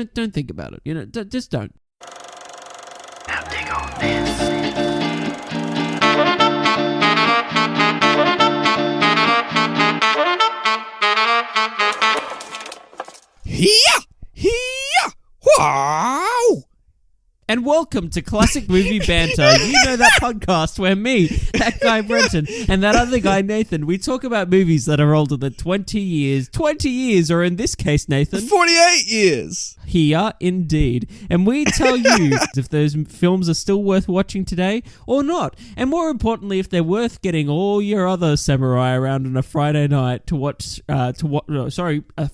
don't think about it. You know, just don't. Now dig on this. Wow! And welcome to Classic Movie Banter. You know that podcast where me, that guy Brenton, and that other guy Nathan, we talk about movies that are older than 20 years. 20 years, or in this case, Nathan... 48 years! Here, indeed. And we tell you if those films are still worth watching today or not. And more importantly, if they're worth getting all your other samurai around on a Friday night to watch... a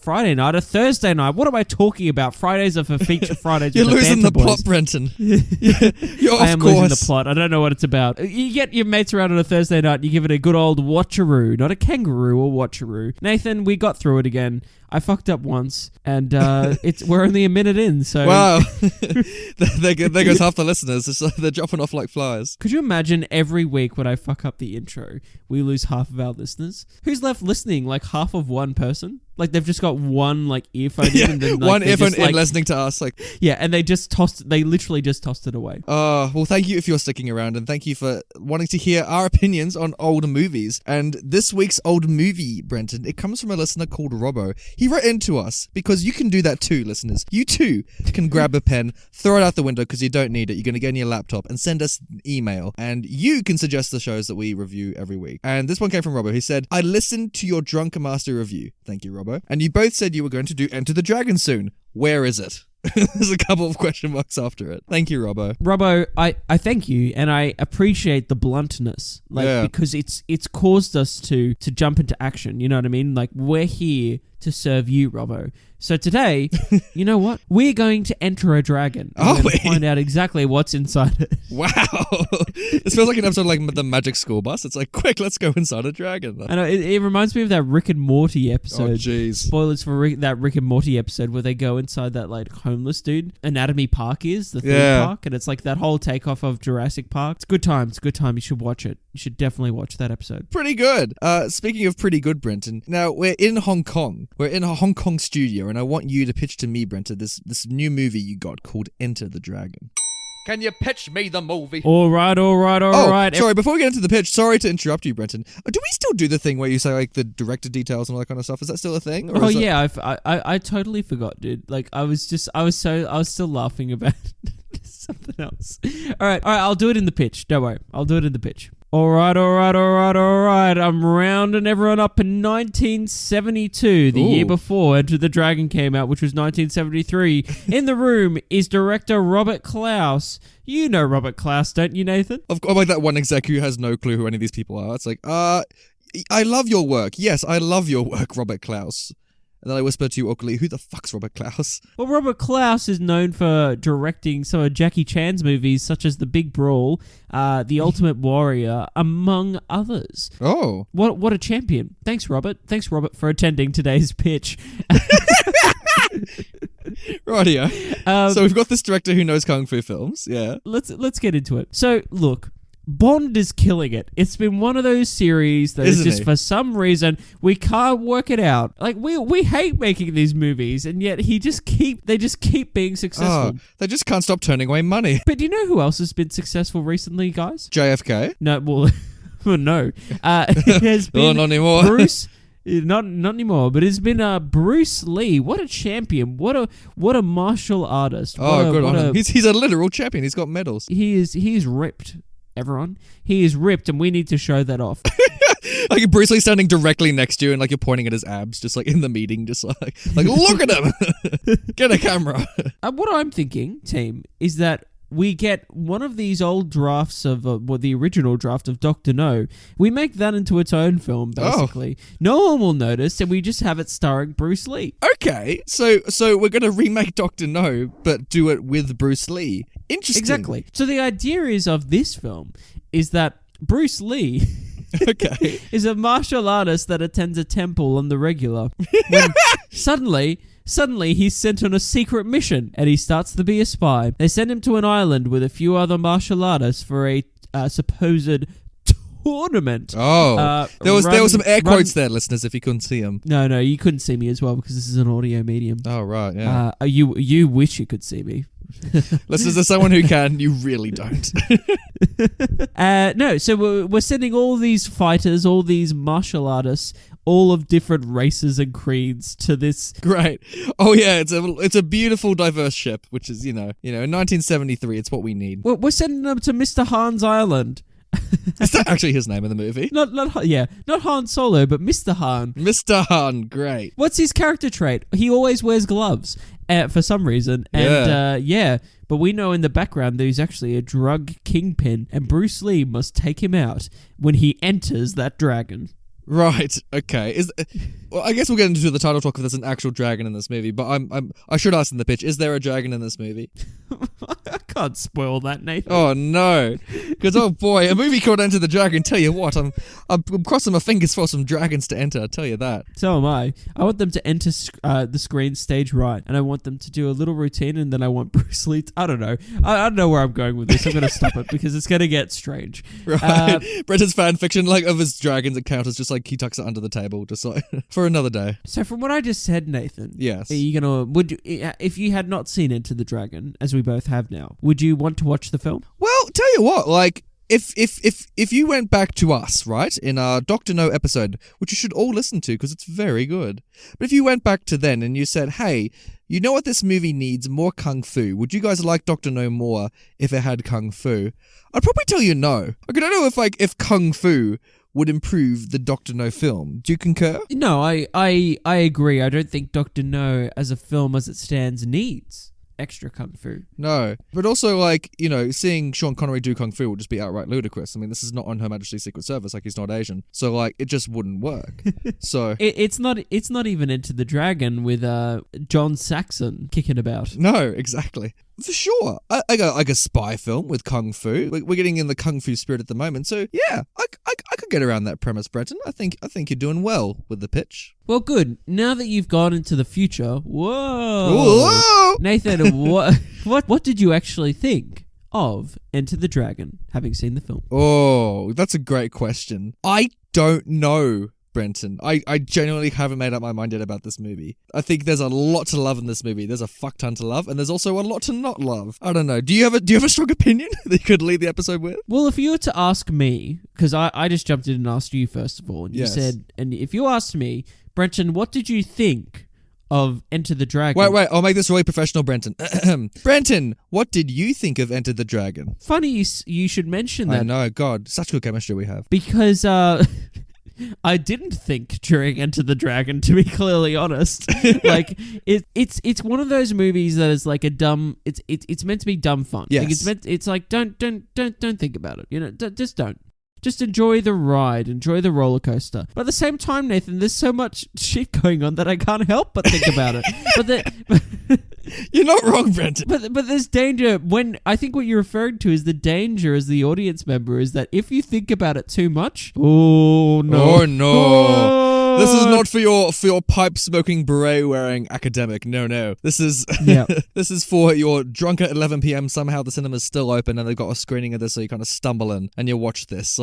Friday night, a Thursday night. What am I talking about? Fridays are for feature Fridays. You're with losing the Banter plot, Boys. Brenton. You're off I am course. losing the plot. I don't know what it's about. You get your mates around on a Thursday night, you give it a good old watcheroo. Not a kangaroo, a watcheroo. Nathan, we got through it again. I fucked up once, and we're only a minute in, so... Wow. there goes half the listeners. It's like they're dropping off like flies. Could you imagine every week when I fuck up the intro, we lose half of our listeners? Who's left listening? Like half of one person? Like they've just got one like earphone in and then like, one earphone just, in like, listening to us. Like, yeah, and they literally just tossed it away. well, thank you if you're sticking around, and thank you for wanting to hear our opinions on old movies. And this week's old movie, Brenton, it comes from a listener called Robbo. He wrote into us because you can do that too, listeners. You too can grab a pen, throw it out the window because you don't need it. You're going to get in your laptop and send us an email, and you can suggest the shows that we review every week. And this one came from Robbo. He said, I listened to your Drunken Master review. Thank you, Robbo. And you both said you were going to do Enter the Dragon soon. Where is it? There's a couple of question marks after it. Thank you, Robbo. Robbo, I thank you, and I appreciate the bluntness, because it's caused us to jump into action. You know what I mean? Like, we're here to serve you, Robbo. So today, you know what? We're going to enter a dragon. We're going to find out exactly what's inside it. Wow. This feels like an episode like the Magic School Bus. It's like, quick, let's go inside a dragon. I know, it reminds me of that Rick and Morty episode. Oh, jeez. Spoilers for that Rick and Morty episode where they go inside that like homeless dude. Anatomy Park is the theme park, and it's like that whole takeoff of Jurassic Park. It's a good time. It's a good time. You should watch it. You should definitely watch that episode. Pretty good. Speaking of pretty good, Brenton, now we're in Hong Kong. We're in a Hong Kong studio, and I want you to pitch to me, Brenton, this new movie you got called Enter the Dragon. Can you pitch me the movie? All right. Sorry, before we get into the pitch, sorry to interrupt you, Brenton. Do we still do the thing where you say like the director details and all that kind of stuff? Is that still a thing? Or I totally forgot, dude. Like I was still laughing about something else. All right, I'll do it in the pitch. Don't worry, I'll do it in the pitch. All right. I'm rounding everyone up in 1972, the year before Enter the Dragon came out, which was 1973. In the room is director Robert Klaus. You know Robert Klaus, don't you, Nathan? I'm like that one exec who has no clue who any of these people are. It's like, I love your work. Yes, I love your work, Robert Klaus. And then I whisper to you awkwardly, who the fuck's Robert Klaus? Well, Robert Klaus is known for directing some of Jackie Chan's movies, such as The Big Brawl, The Ultimate Warrior, among others. Oh. What a champion. Thanks, Robert. Thanks, Robert, for attending today's pitch. Rightio. So we've got this director who knows Kung Fu films, yeah. Let's get into it. So, look. Bond is killing it. It's been one of those series that is just for some reason we can't work it out. Like we hate making these movies, and yet they just keep being successful. Oh, they just can't stop turning away money. But do you know who else has been successful recently, guys? JFK? No, well, no. It has been not anymore. Bruce. Not anymore, but it's been Bruce Lee. What a champion! What a martial artist! Good on him. He's a literal champion. He's got medals. He is ripped. Everyone, he is ripped, and we need to show that off. Like Bruce Lee standing directly next to you, and like you're pointing at his abs, just like in the meeting, just like look at him. Get a camera. What I'm thinking, team, is that we get one of these old drafts of the original draft of Dr. No. We make that into its own film, basically. No one will notice, and we just have it starring Bruce Lee. Okay, so we're going to remake Dr. No, but do it with Bruce Lee. Interesting. Exactly. So the idea of this film is that Bruce Lee is a martial artist that attends a temple on the regular. When suddenly he's sent on a secret mission, and he starts to be a spy. They send him to an island with a few other martial artists for a supposed tournament. Oh, there was some air run- quotes there, listeners, if you couldn't see them. No, you couldn't see me as well because this is an audio medium. Oh, right, yeah. You wish you could see me. Listeners, as someone who can, you really don't. No, so we're sending all these fighters, all these martial artists, all of different races and creeds to this. Great. Oh yeah, it's a beautiful, diverse ship, which is in 1973. It's what we need. We're sending them to Mr. Han's Island. Is that actually his name in the movie? Not Han Solo, but Mr. Han. Mr. Han, great. What's his character trait? He always wears gloves for some reason. And but we know in the background that he's actually a drug kingpin, and Bruce Lee must take him out when he enters that dragon. Right. Okay. Well, I guess we'll get into the title talk if there's an actual dragon in this movie. But I should ask in the pitch: is there a dragon in this movie? I can't spoil that, Nathan. Oh no! Because oh boy, a movie called Enter the Dragon. Tell you what, I'm crossing my fingers for some dragons to enter. I tell you that. So am I. I want them to enter the screen stage right, and I want them to do a little routine, and then I want Bruce Lee. I don't know. I don't know where I'm going with this. I'm going to stop it because it's going to get strange. Right. Brenton's fan fiction, like of his dragons encounters, just like he tucks it under the table, just like for another day. So from what I just said, Nathan, yes, are you if you had not seen Enter the Dragon, as we both have now, would you want to watch the film? Well, tell you what, like if you went back to us, right, in our Dr. No episode, which you should all listen to because it's very good. But if you went back to then and you said, hey, you know what this movie needs? More kung fu. Would you guys like Dr. No more if it had kung fu? I'd probably tell you no. Like, I don't know if kung fu would improve the Dr. No film. Do you concur? No, I agree. I don't think Dr. No as a film as it stands needs extra kung fu. No. But also, like, seeing Sean Connery do kung fu would just be outright ludicrous. I mean, this is not on Her Majesty's Secret Service, like he's not Asian. So, like, it just wouldn't work. So it's not even Enter the Dragon with John Saxon kicking about. No, exactly. For sure. I got like a spy film with kung fu. We're getting in the kung fu spirit at the moment. So yeah, I could get around that premise, Breton. I think you're doing well with the pitch. Well, good. Now that you've gone into the future, whoa, Nathan, what did you actually think of Enter the Dragon, having seen the film? Oh, that's a great question. I don't know, Brenton. I genuinely haven't made up my mind yet about this movie. I think there's a lot to love in this movie. There's a fuck ton to love, and there's also a lot to not love. I don't know. Do you have a strong opinion that you could lead the episode with? Well, if you were to ask me, because I just jumped in and asked you first of all, and you said, and if you asked me, Brenton, what did you think of Enter the Dragon? Wait, I'll make this really professional, Brenton. Brenton, what did you think of Enter the Dragon? Funny you should mention that. I know, God, such good chemistry we have. Because, I didn't think during Enter the Dragon, to be clearly honest. Like it's one of those movies that is like a dumb. It's meant to be dumb fun. Yes. Like it's like don't think about it. Just don't. Just enjoy the ride, enjoy the roller coaster. But at the same time, Nathan, there's so much shit going on that I can't help but think about it. You're not wrong, Brenton. But there's danger when I think what you're referring to is the danger as the audience member is that if you think about it too much, oh no. This is not for your pipe smoking beret wearing academic. No. This is this is for your drunk at 11 p.m. Somehow the cinema's still open and they've got a screening of this, so you kind of stumble in and you watch this.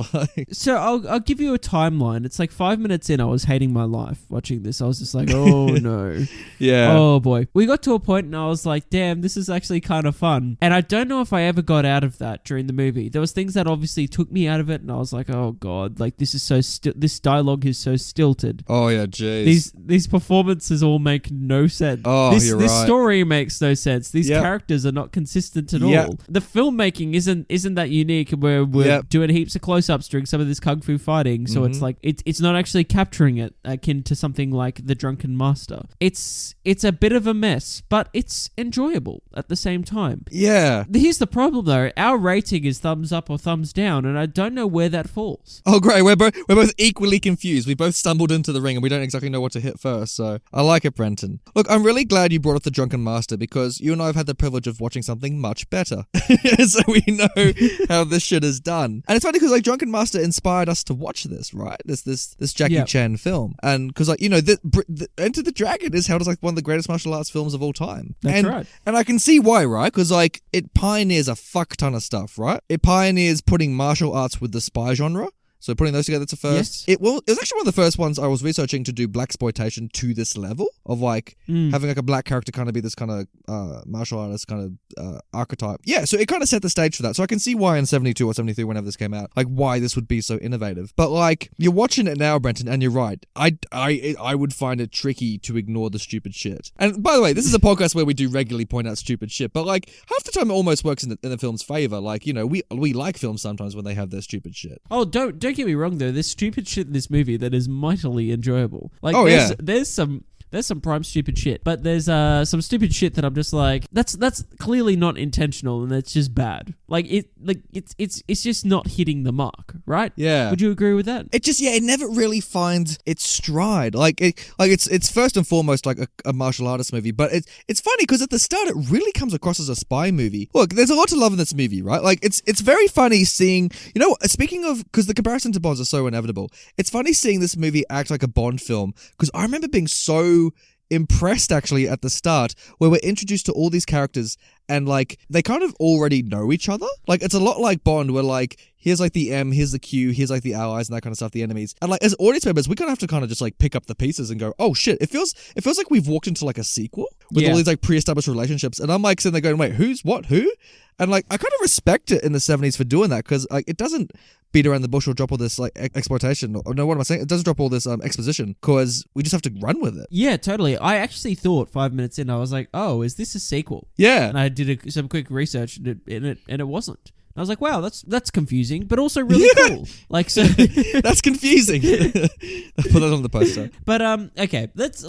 So I'll give you a timeline. It's like 5 minutes in, I was hating my life watching this. I was just like, oh no. Yeah. Oh boy. We got to a point and I was like, damn, this is actually kind of fun. And I don't know if I ever got out of that during the movie. There was things that obviously took me out of it, and I was like, oh god, like this is so this dialogue is so stilted. Oh yeah, jeez. These performances all make no sense. Oh, this you're right. story makes no sense. These characters are not consistent at all. The filmmaking isn't that unique. We're doing heaps of close-ups during some of this kung fu fighting, so it's like it's not actually capturing it akin to something like The Drunken Master. It's a bit of a mess, but it's enjoyable at the same time. Yeah. Here's the problem though. Our rating is thumbs up or thumbs down, and I don't know where that falls. Oh great, we're both equally confused. We both stumbled into the ring and we don't exactly know what to hit first, so I like it, Brenton. Look, I'm really glad you brought up The Drunken Master because you and I have had the privilege of watching something much better. So we know how this shit is done. And it's funny because like Drunken Master inspired us to watch this, right? This Jackie Chan film. And because like, Enter the Dragon is held as like one of the greatest martial arts films of all time. That's right. And I can see why, right? Because like it pioneers a fuck ton of stuff, right? It pioneers putting martial arts with the spy genre. So putting those together, it's a first. Yes. It was actually one of the first ones I was researching to do blaxploitation to this level of like having like a black character kind of be this kind of martial artist kind of archetype. Yeah, so it kind of set the stage for that. So I can see why in 72 or 73, whenever this came out, like why this would be so innovative. But like you're watching it now, Brenton, and you're right. I would find it tricky to ignore the stupid shit. And by the way, this is a podcast where we do regularly point out stupid shit, but like half the time it almost works in the film's favor. Like, you know, we like films sometimes when they have their stupid shit. Oh, don't get me wrong though. There's stupid shit in this movie that is mightily enjoyable. Like, there's some prime stupid shit, but there's some stupid shit that I'm just like, that's clearly not intentional and that's just bad. It's just not hitting the mark, right? Yeah. Would you agree with that? It never really finds its stride. It's first and foremost like a martial artist movie, but it's funny because at the start it really comes across as a spy movie. Look, there's a lot to love in this movie, right? Like it's very funny seeing, you know, speaking of, because the comparison to Bonds are so inevitable, it's funny seeing this movie act like a Bond film, because I remember being so impressed actually at the start where we're introduced to all these characters and like they kind of already know each other. Like it's a lot like Bond where like here's like the M, here's the Q, here's like the allies and that kind of stuff, the enemies. And like as audience members, we kind of have to kind of just like pick up the pieces and go, oh shit, it feels like we've walked into like a sequel with all these like pre-established relationships. And I'm like sitting there going, wait, who's what, who? And like I kind of respect it in the 70s for doing that, because like it doesn't beat around the bush or drop all this like exploitation, or no, what am I saying? It doesn't drop all this exposition, because we just have to run with it. Yeah, totally. I actually thought 5 minutes in, I was like, oh, is this a sequel? Yeah. And I did some quick research and it wasn't. I was like, wow, that's confusing, but also really cool. Like, so that's confusing. I'll put that on the poster. But okay, let's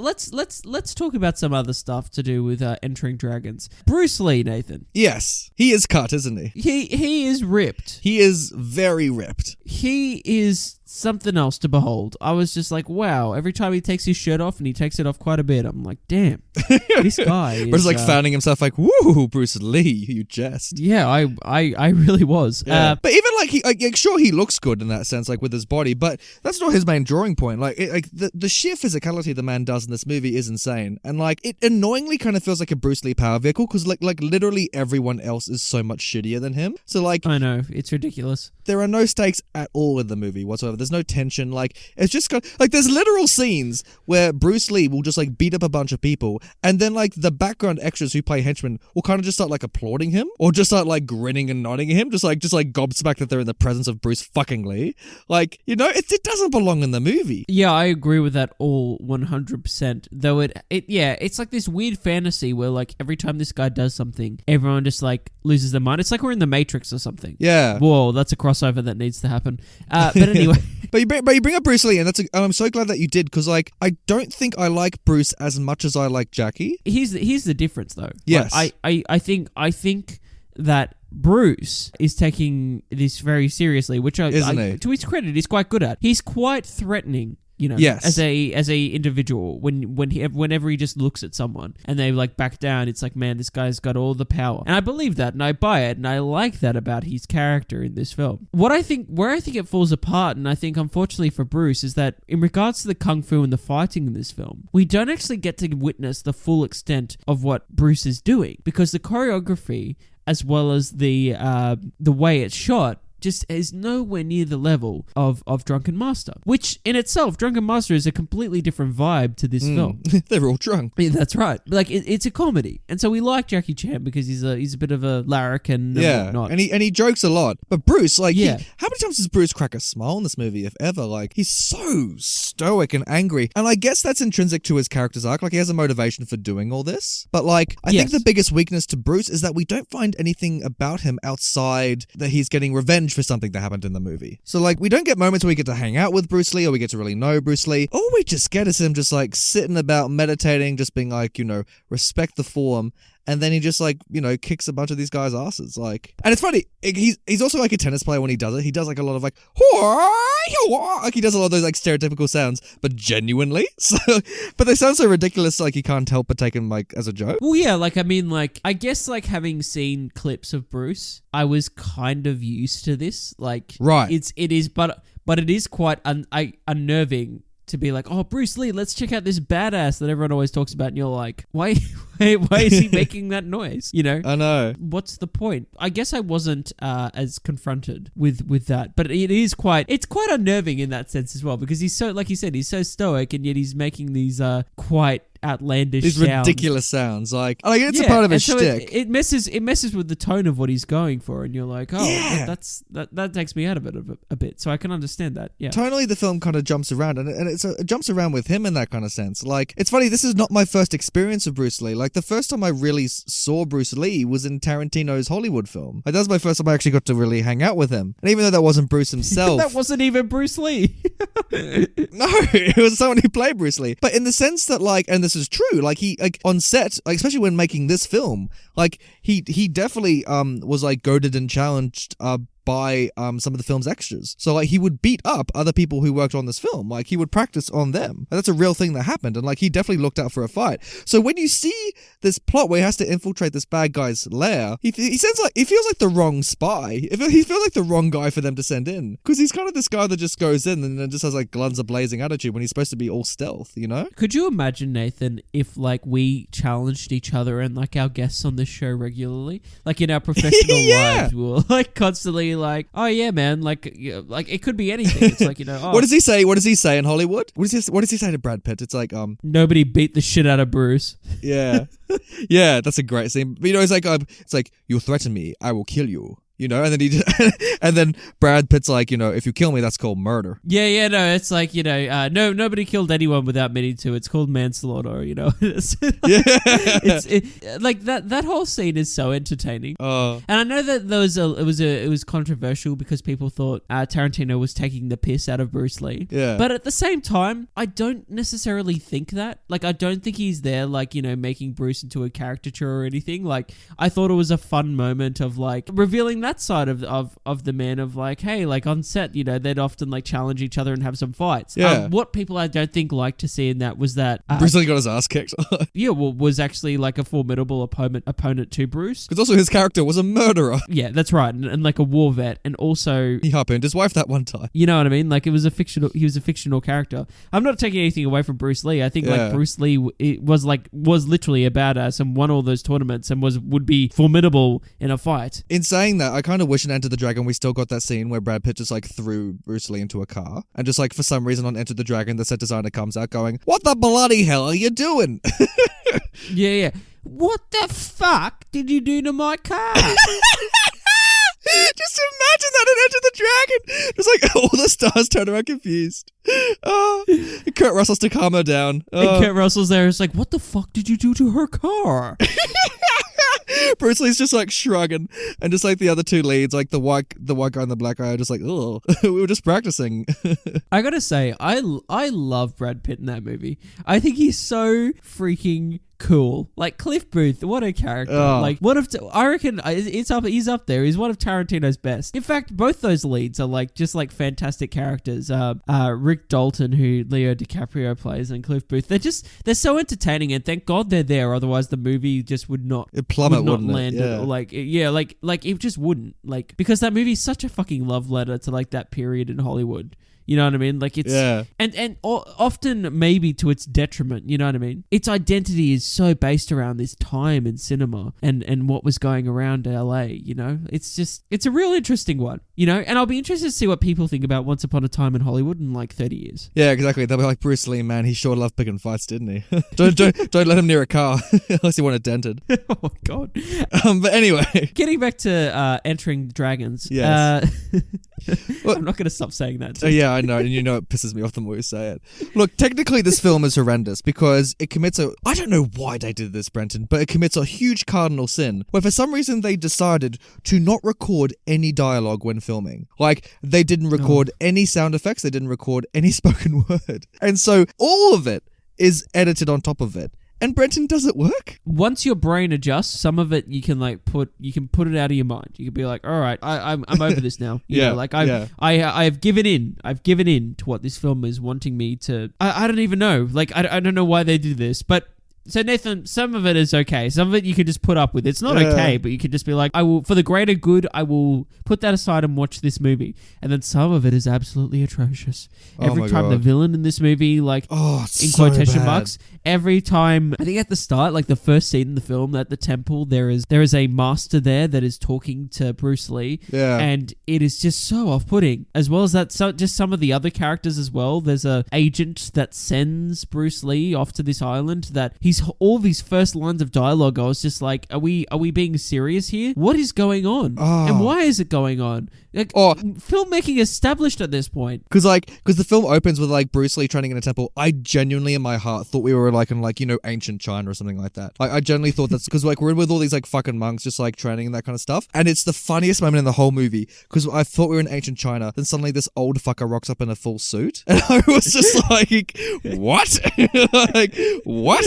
talk about some other stuff to do with Entering Dragons. Bruce Lee, Nathan. Yes, he is cut, isn't he? He is ripped. He is very ripped. He is something else to behold. I was just like, wow. Every time he takes his shirt off, and he takes it off quite a bit, I'm like, damn, this guy is... But it's like fanning himself like, woo, Bruce Lee, you jest. Yeah, I really was. Yeah. But even like sure, he looks good in that sense, like with his body, but that's not his main drawing point. Like, the sheer physicality the man does in this movie is insane. And like, it annoyingly kind of feels like a Bruce Lee power vehicle, because like literally everyone else is so much shittier than him. So like... I know, it's ridiculous. There are no stakes at all in the movie whatsoever. There's no tension. Like, it's just like there's literal scenes where Bruce Lee will just like beat up a bunch of people, and then like the background extras who play henchmen will kind of just start like applauding him, or just start like grinning and nodding at him, just like gobsmacked that they're in the presence of Bruce fucking Lee. Like, you know, it doesn't belong in the movie. Yeah, I agree with that all 100%. Though it's like this weird fantasy where like every time this guy does something, everyone just like loses their mind. It's like we're in the Matrix or something. Yeah. Whoa, that's a crossover that needs to happen. But anyway. But you bring up Bruce Lee, and I'm so glad that you did, because like I don't think I like Bruce as much as I like Jackie. Here's the difference though. Yes. Like, I think that Bruce is taking this very seriously, which to his credit, he's quite good at. He's quite threatening. You know, yes. as a individual, whenever he just looks at someone and they like back down, it's like, man, this guy's got all the power, and I believe that, and I buy it, and I like that about his character in this film. Where I think it falls apart, and I think unfortunately for Bruce, is that in regards to the kung fu and the fighting in this film, we don't actually get to witness the full extent of what Bruce is doing, because the choreography as well as the way it's shot just is nowhere near the level of Drunken Master, which in itself, Drunken Master is a completely different vibe to this film. They're all drunk. Yeah, that's right. Like it's a comedy, and so we like Jackie Chan because he's a bit of a larrikin and whatnot. and he jokes a lot. But Bruce, like, how many times does Bruce crack a smile in this movie, if ever? Like, he's so stoic and angry, and I guess that's intrinsic to his character's arc. Like, he has a motivation for doing all this. But like, I think the biggest weakness to Bruce is that we don't find anything about him outside that he's getting revenge for something that happened in the movie. So like, we don't get moments where we get to hang out with Bruce Lee, or we get to really know Bruce Lee. All we just get is him just like sitting about meditating, just being like, you know, respect the form. And then he just like, you know, kicks a bunch of these guys' asses. Like, and it's funny, he's also like a tennis player when he does it. He does like a lot of like, like he does a lot of those like stereotypical sounds, but genuinely. So, but they sound so ridiculous, like you can't help but take them like as a joke. Well, yeah, like I mean, like I guess like having seen clips of Bruce, I was kind of used to this. Like, right, it is, but it is quite unnerving to be like, oh, Bruce Lee, let's check out this badass that everyone always talks about. And you're like, why is he making that noise? You know? I know. What's the point? I guess I wasn't as confronted with that, but it's quite unnerving in that sense as well, because he's so, like you said, he's so stoic, and yet he's making these quite outlandish These sounds. ridiculous sounds. Like it's a part of his so shtick. it messes with the tone of what he's going for, and you're like, oh, Yeah. that takes me out of it a bit. So I can understand that. Yeah. Tonally, the film kind of jumps around, and it jumps around with him in that kind of sense. Like, it's funny, this is not my first experience of Bruce Lee. Like, the first time I really saw Bruce Lee was in Tarantino's Hollywood film. Like, that was my first time I actually got to really hang out with him. And even though that wasn't Bruce himself... That wasn't even Bruce Lee. No, it was someone who played Bruce Lee. But in the sense that, like, and this is true, like, he, like, on set, like, especially when making this film, like, he definitely was, like, goaded and challenged by some of the film's extras. So like he would beat up other people who worked on this film. Like he would practice on them. And that's a real thing that happened. And like he definitely looked out for a fight. So when you see this plot where he has to infiltrate this bad guy's lair, he feels like the wrong spy. He feels like the wrong guy for them to send in. Because he's kind of this guy that just goes in and then just has like guns a blazing attitude when he's supposed to be all stealth, you know? Could you imagine, Nathan, if like we challenged each other and like our guests on this show regularly, like in our professional lives, we were like constantly like, oh yeah, man, like it could be anything. It's like, you know, oh, What does he say? What does he say in Hollywood? What does he say to Brad Pitt? It's like, nobody beat the shit out of Bruce. yeah, yeah, that's a great scene. But, you know, it's like, you threaten me, I will kill you. You know, and then and then Brad Pitt's like, you know, if you kill me, that's called murder. Yeah, no, it's like, you know, nobody killed anyone without meaning to. It's called manslaughter, you know. Like that whole scene is so entertaining. And I know that it was controversial because people thought Tarantino was taking the piss out of Bruce Lee. Yeah. But at the same time, I don't necessarily think that. Like, I don't think he's there, like, you know, making Bruce into a caricature or anything. Like, I thought it was a fun moment of like revealing that side of the man of like, hey, like on set, you know, they'd often like challenge each other and have some fights. Yeah. What people I don't think like to see in that was that Bruce Lee got his ass kicked. yeah, well, was actually like a formidable opponent to Bruce. Because also his character was a murderer. Yeah, that's right, and like a war vet, and also He harpooned his wife that one time. you know what I mean? Like he was a fictional character. I'm not taking anything away from Bruce Lee. I think like Bruce Lee was literally a badass and won all those tournaments and would be formidable in a fight. In saying that, I kind of wish in Enter the Dragon we still got that scene where Brad Pitt just like threw Bruce Lee into a car, and just like for some reason on Enter the Dragon the set designer comes out going, "What the bloody hell are you doing?" Yeah. What the fuck did you do to my car? Just imagine that in Enter the Dragon. Just like all the stars turn around confused. Kurt Russell's to calm her down. And Kurt Russell's there. It's like, what the fuck did you do to her car? Bruce Lee's just like shrugging, and just like the other two leads, like the white guy and the black guy, are just like, oh, we were just practicing. I gotta say, I love Brad Pitt in that movie. I think he's so freaking cool. Like Cliff Booth, what a character. Like I reckon he's up there. He's one of Tarantino's best. In fact, both those leads are like just like fantastic characters. Rick Dalton, who Leo DiCaprio plays, and Cliff Booth. They're so entertaining, and thank God they're there. Otherwise, the movie just would not land. Yeah. Like it just wouldn't. Like, because that movie is such a fucking love letter to like that period in Hollywood. You know what I mean? Like it's and often maybe to its detriment. You know what I mean? Its identity is so based around this time in cinema and what was going around LA. You know, it's a real interesting one. You know, and I'll be interested to see what people think about Once Upon a Time in Hollywood in like 30 years. Yeah, exactly. They'll be like, Bruce Lee, man, he sure loved picking fights, didn't he? don't let him near a car unless you want it dented. Oh God. But anyway, getting back to Entering Dragons. Yes. I'm not going to stop saying that. Yeah, I know, and you know it pisses me off the more you say it. Look, technically this film is horrendous because it commits I don't know why they did this, Brenton, but it commits a huge cardinal sin where for some reason they decided to not record any dialogue when filming. Like, they didn't record any sound effects, they didn't record any spoken word. And so all of it is edited on top of it. And Brenton, does it work? Once your brain adjusts, some of it you can put it out of your mind. You can be like, all right, I'm over this now. You know, like I've given in. I've given in to what this film is wanting me to. I don't even know. Like I don't know why they do this, but So Nathan, some of it is okay. Some of it you can just put up with. It's not Yeah. okay, but you could just be like, I will, for the greater good, I will put that aside and watch this movie. And then some of it is absolutely atrocious. Every my time God. the villain in this movie, like, it's in so quotation bad. marks, every time, I think at the start, like the first scene in the film at the temple, there is a master there that is talking to Bruce Lee. Yeah. And it is just so off-putting. As well as that, so just some of the other characters as well. There's a agent that sends Bruce Lee off to this island that all these first lines of dialogue, I was just like, are we being serious here? What is going on? And why is it going on? Like, filmmaking established at this point. Because the film opens with like Bruce Lee training in a temple. I genuinely in my heart thought we were like in like, you know, ancient China or something like that. I genuinely thought that's because like we're with all these like fucking monks just like training and that kind of stuff. And it's the funniest moment in the whole movie because I thought we were in ancient China. Then suddenly this old fucker rocks up in a full suit. And I was just like, what? Like, what?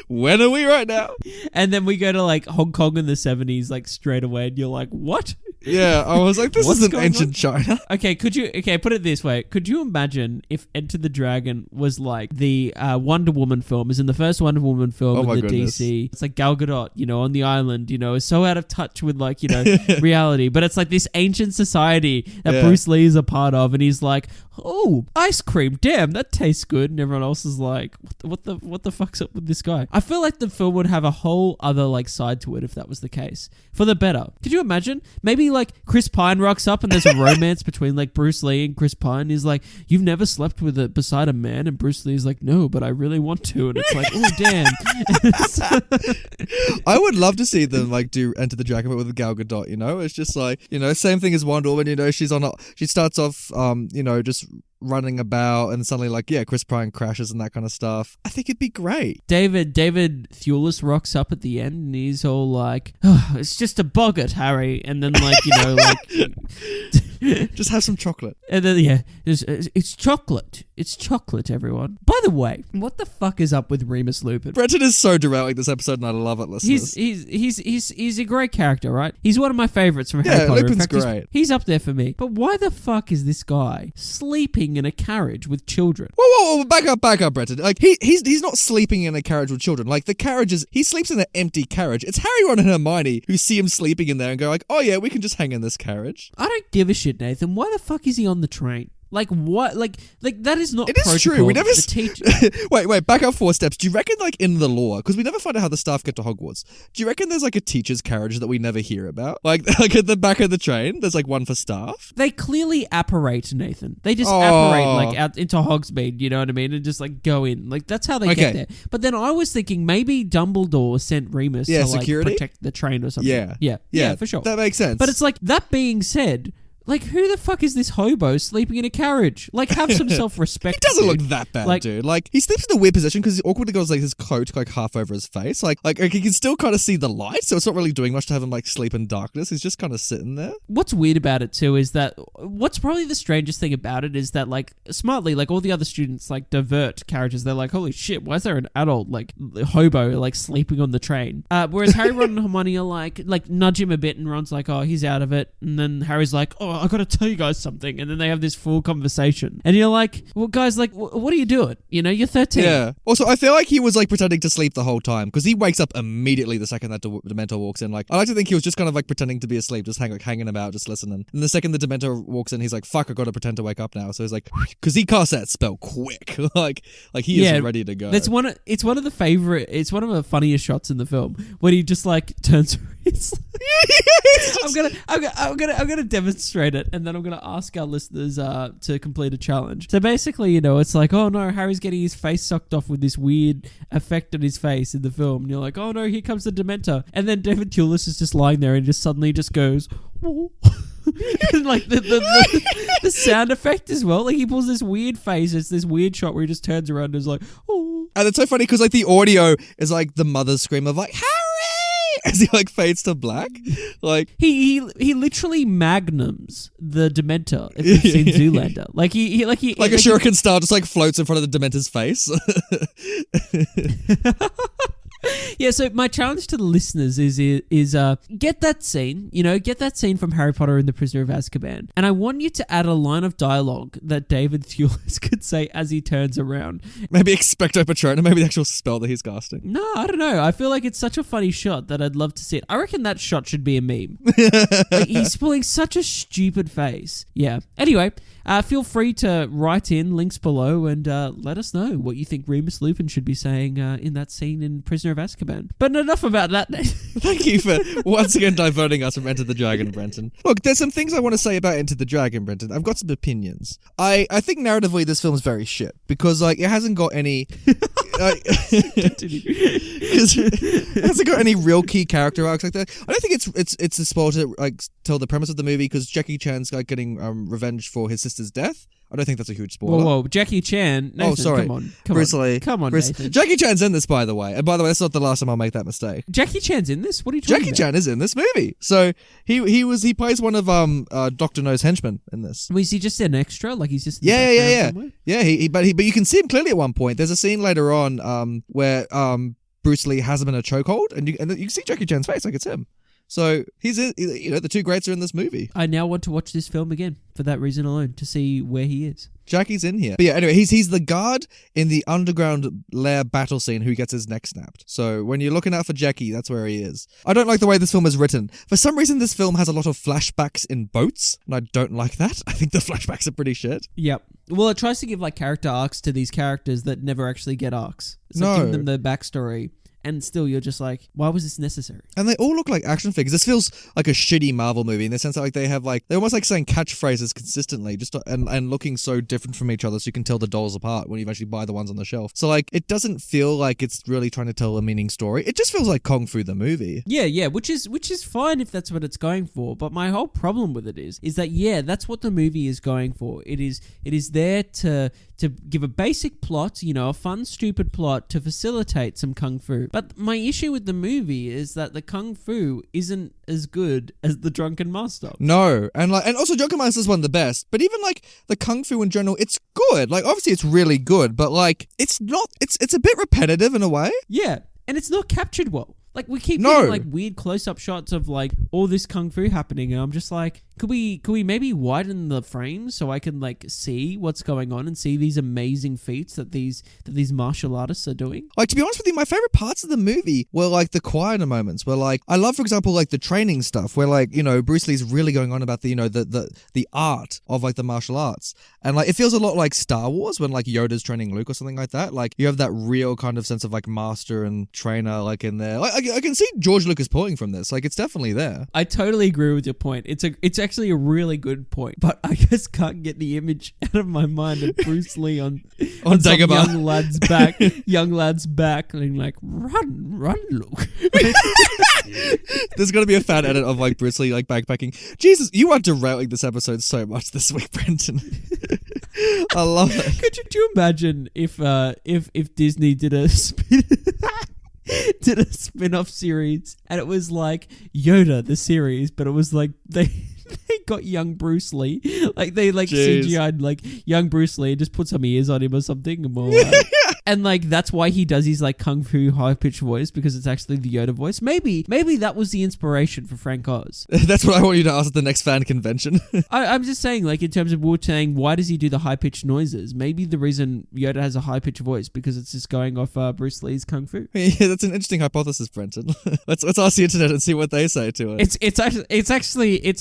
When are we right now? And then we go to like Hong Kong in the 70s, like straight away. And you're like, what? Yeah, I was like, this What's isn't going ancient on? China. Okay, put it this way. Could you imagine if Enter the Dragon was like the Wonder Woman film, is in the first Wonder Woman film in my the goodness. DC. It's like Gal Gadot, you know, on the island, you know, is so out of touch with like, you know, reality. But it's like this ancient society that Bruce Lee is a part of. And he's like, oh, ice cream, damn, that tastes good. And everyone else is like, what the fuck's up with this guy? I feel like the film would have a whole other like side to it if that was the case. For the better. Could you imagine? Maybe like Chris Pine rocks up and there's a romance between like Bruce Lee and Chris Pine. He's like, you've never slept beside a man? And Bruce Lee's like, no, but I really want to. And it's like, oh, damn. I would love to see them like do Enter the Dragon but with Gal Gadot, you know? It's just like, you know, same thing as Wonder Woman, you know, she starts off, you know, just running about and suddenly like, yeah, Chris Pine crashes and that kind of stuff. I think it'd be great. David Thewlis rocks up at the end and he's all like, oh, it's just a boggart, Harry. And then like, you know, like... Just have some chocolate. And then, yeah, it's chocolate. It's chocolate, everyone. By the way, what the fuck is up with Remus Lupin? Brenton is so derailing this episode and I love it, listeners. He's a great character, right? He's one of my favorites from Harry Potter. Lupin's In fact, great. He's up there for me. But why the fuck is this guy sleeping in a carriage with children? Whoa, back up, Brenton. Like, he's not sleeping in a carriage with children. Like, the carriage he sleeps in an empty carriage. It's Harry, Ron, and Hermione who see him sleeping in there and go like, oh yeah, we can just hang in this carriage. I don't give a shit, Nathan. Why the fuck is he on the train? Like what? Like that is not. It is true. We never. The teacher. Wait. Back up 4 steps. Do you reckon, like in the lore, because we never find out how the staff get to Hogwarts? Do you reckon there's like a teacher's carriage that we never hear about? Like at the back of the train, there's like one for staff. They clearly apparate, Nathan. They just apparate like out into Hogsmeade. You know what I mean? And just like go in. Like that's how they get there. But then I was thinking maybe Dumbledore sent Remus to like security? protect the train or something. Yeah, for sure. That makes sense. But it's like, that being said, like, who the fuck is this hobo sleeping in a carriage? Like, have some self-respect. He doesn't dude. look that bad, Like- dude. Like, he sleeps in a weird position because he awkwardly goes like his coat like half over his face. Like he can still kind of see the light, so it's not really doing much to have him like sleep in darkness. He's just kind of sitting there. What's weird about it too is that what's probably the strangest thing about it is that like smartly, like all the other students like divert carriages. They're like, holy shit, why is there an adult like hobo like sleeping on the train? Whereas Harry, Ron, and Hermione are like nudge him a bit, and Ron's like, oh, he's out of it, and then Harry's like, oh, I gotta tell you guys something, and then they have this full conversation, and you're like, well, guys, like, what are you doing? You know, you're 13. Yeah. Also, I feel like he was like pretending to sleep the whole time because he wakes up immediately the second that Dementor walks in. Like, I like to think he was just kind of like pretending to be asleep, just hanging about, just listening. And the second the Dementor walks in, he's like, fuck, I gotta pretend to wake up now. So he's like, because he casts that spell quick, like he is ready to go. It's one of the funniest shots in the film when he just like turns. I'm gonna demonstrate it, and then I'm gonna ask our listeners to complete a challenge. So basically, you know, it's like, oh no, Harry's getting his face sucked off with this weird effect on his face in the film, and you're like, oh no, here comes the Dementor, and then David Thewlis is just lying there and just suddenly just goes, oh. And like the sound effect as well, like he pulls this weird face. It's this weird shot where he just turns around and is like, oh. And it's so funny because like the audio is like the mother's scream of like, Harry! As he like fades to black. Like he literally magnums the Dementor if you've seen Zoolander. Like he a shuriken star just like floats in front of the Dementor's face. Yeah, Yeah, so my challenge to the listeners is get that scene, get that scene from Harry Potter and the Prisoner of Azkaban. And I want you to add a line of dialogue that David Thewlis could say as he turns around. Maybe Expecto Patronum, maybe the actual spell that he's casting. No, I don't know. I feel like it's such a funny shot that I'd love to see it. I reckon that shot should be a meme. Like, he's pulling such a stupid face. Yeah. Anyway, feel free to write in, links below, and let us know what you think Remus Lupin should be saying in that scene in Prisoner of Azkaban. But enough about that. Thank you for once again diverting us from Enter the Dragon, Brenton. Look, there's some things I want to say about Enter the Dragon, Brenton. I've got some opinions. I think narratively this film is very shit because like it hasn't got any. It hasn't got any real key character arcs like that. I don't think it's a spoil to like tell the premise of the movie because Jackie Chan's like getting revenge for his sister's death. I don't think that's a huge spoiler. Whoa, Jackie Chan. Nathan, sorry. Come on. Bruce Lee. Come on, Bruce. Nathan. Jackie Chan's in this, by the way. And by the way, that's not the last time I'll make that mistake. Jackie Chan's in this? What are you talking Jackie about? Chan is in this movie. So he plays one of Dr. No's henchmen in this. Was he just an extra? Like he's just in the Yeah. background somewhere? Yeah, but you can see him clearly at one point. There's a scene later on where Bruce Lee has him in a chokehold and you can see Jackie Chan's face like it's him. So he's in, the two greats are in this movie. I now want to watch this film again for that reason alone, to see where he is. Jackie's in here. But yeah, anyway, he's the guard in the underground lair battle scene who gets his neck snapped. So when you're looking out for Jackie, that's where he is. I don't like the way this film is written. For some reason, this film has a lot of flashbacks in boats, and I don't like that. I think the flashbacks are pretty shit. Yep. Well, it tries to give like character arcs to these characters that never actually get arcs. It's like No. giving them the backstory. And still, you're just like, why was this necessary? And they all look like action figures. This feels like a shitty Marvel movie in the sense that like they have like they're almost like saying catchphrases consistently, and looking so different from each other, so you can tell the dolls apart when you actually buy the ones on the shelf. So like it doesn't feel like it's really trying to tell a meaning story. It just feels like Kung Fu the movie. Yeah, which is fine if that's what it's going for. But my whole problem with it is that that's what the movie is going for. It is there to give a basic plot, a fun, stupid plot to facilitate some Kung Fu. But my issue with the movie is that the Kung Fu isn't as good as the Drunken Master. No, and also Drunken Master is one of the best. But even like the Kung Fu in general, it's good. Like obviously it's really good, but like it's not. It's a bit repetitive in a way. Yeah, and it's not captured well. Like we keep getting like weird close-up shots of like all this Kung Fu happening, and I'm just like, could we maybe widen the frame so I can like see what's going on and see these amazing feats that these martial artists are doing? Like to be honest with you, my favorite parts of the movie were like the quieter moments where like I love, for example, like the training stuff where like Bruce Lee's really going on about the the art of like the martial arts, and like it feels a lot like Star Wars when like Yoda's training Luke or something like that. Like you have that real kind of sense of like master and trainer like in there. Like I can see George Lucas pulling from this. Like it's definitely there. I totally agree with your point. It's actually a really good point, but I just can't get the image out of my mind of Bruce Lee on some Dagobah. young lad's back, and like run, Luke. There's gonna be a fan edit of like Bruce Lee like backpacking. Jesus, you are derailing this episode so much this week, Brenton. I love it. Could you imagine if Disney did a spin-off series and it was like Yoda the series, but it was like they got young Bruce Lee, like they like CGI'd like young Bruce Lee and just put some ears on him or something, and more like, and like that's why he does his like kung fu high pitched voice, because it's actually the Yoda voice. Maybe that was the inspiration for Frank Oz. That's what I want you to ask at the next fan convention. I'm just saying, like in terms of we were saying, why does he do the high pitched noises? Maybe the reason Yoda has a high pitched voice because it's just going off Bruce Lee's kung fu. Yeah, that's an interesting hypothesis, Brenton. Let's ask the internet and see what they say to it. It's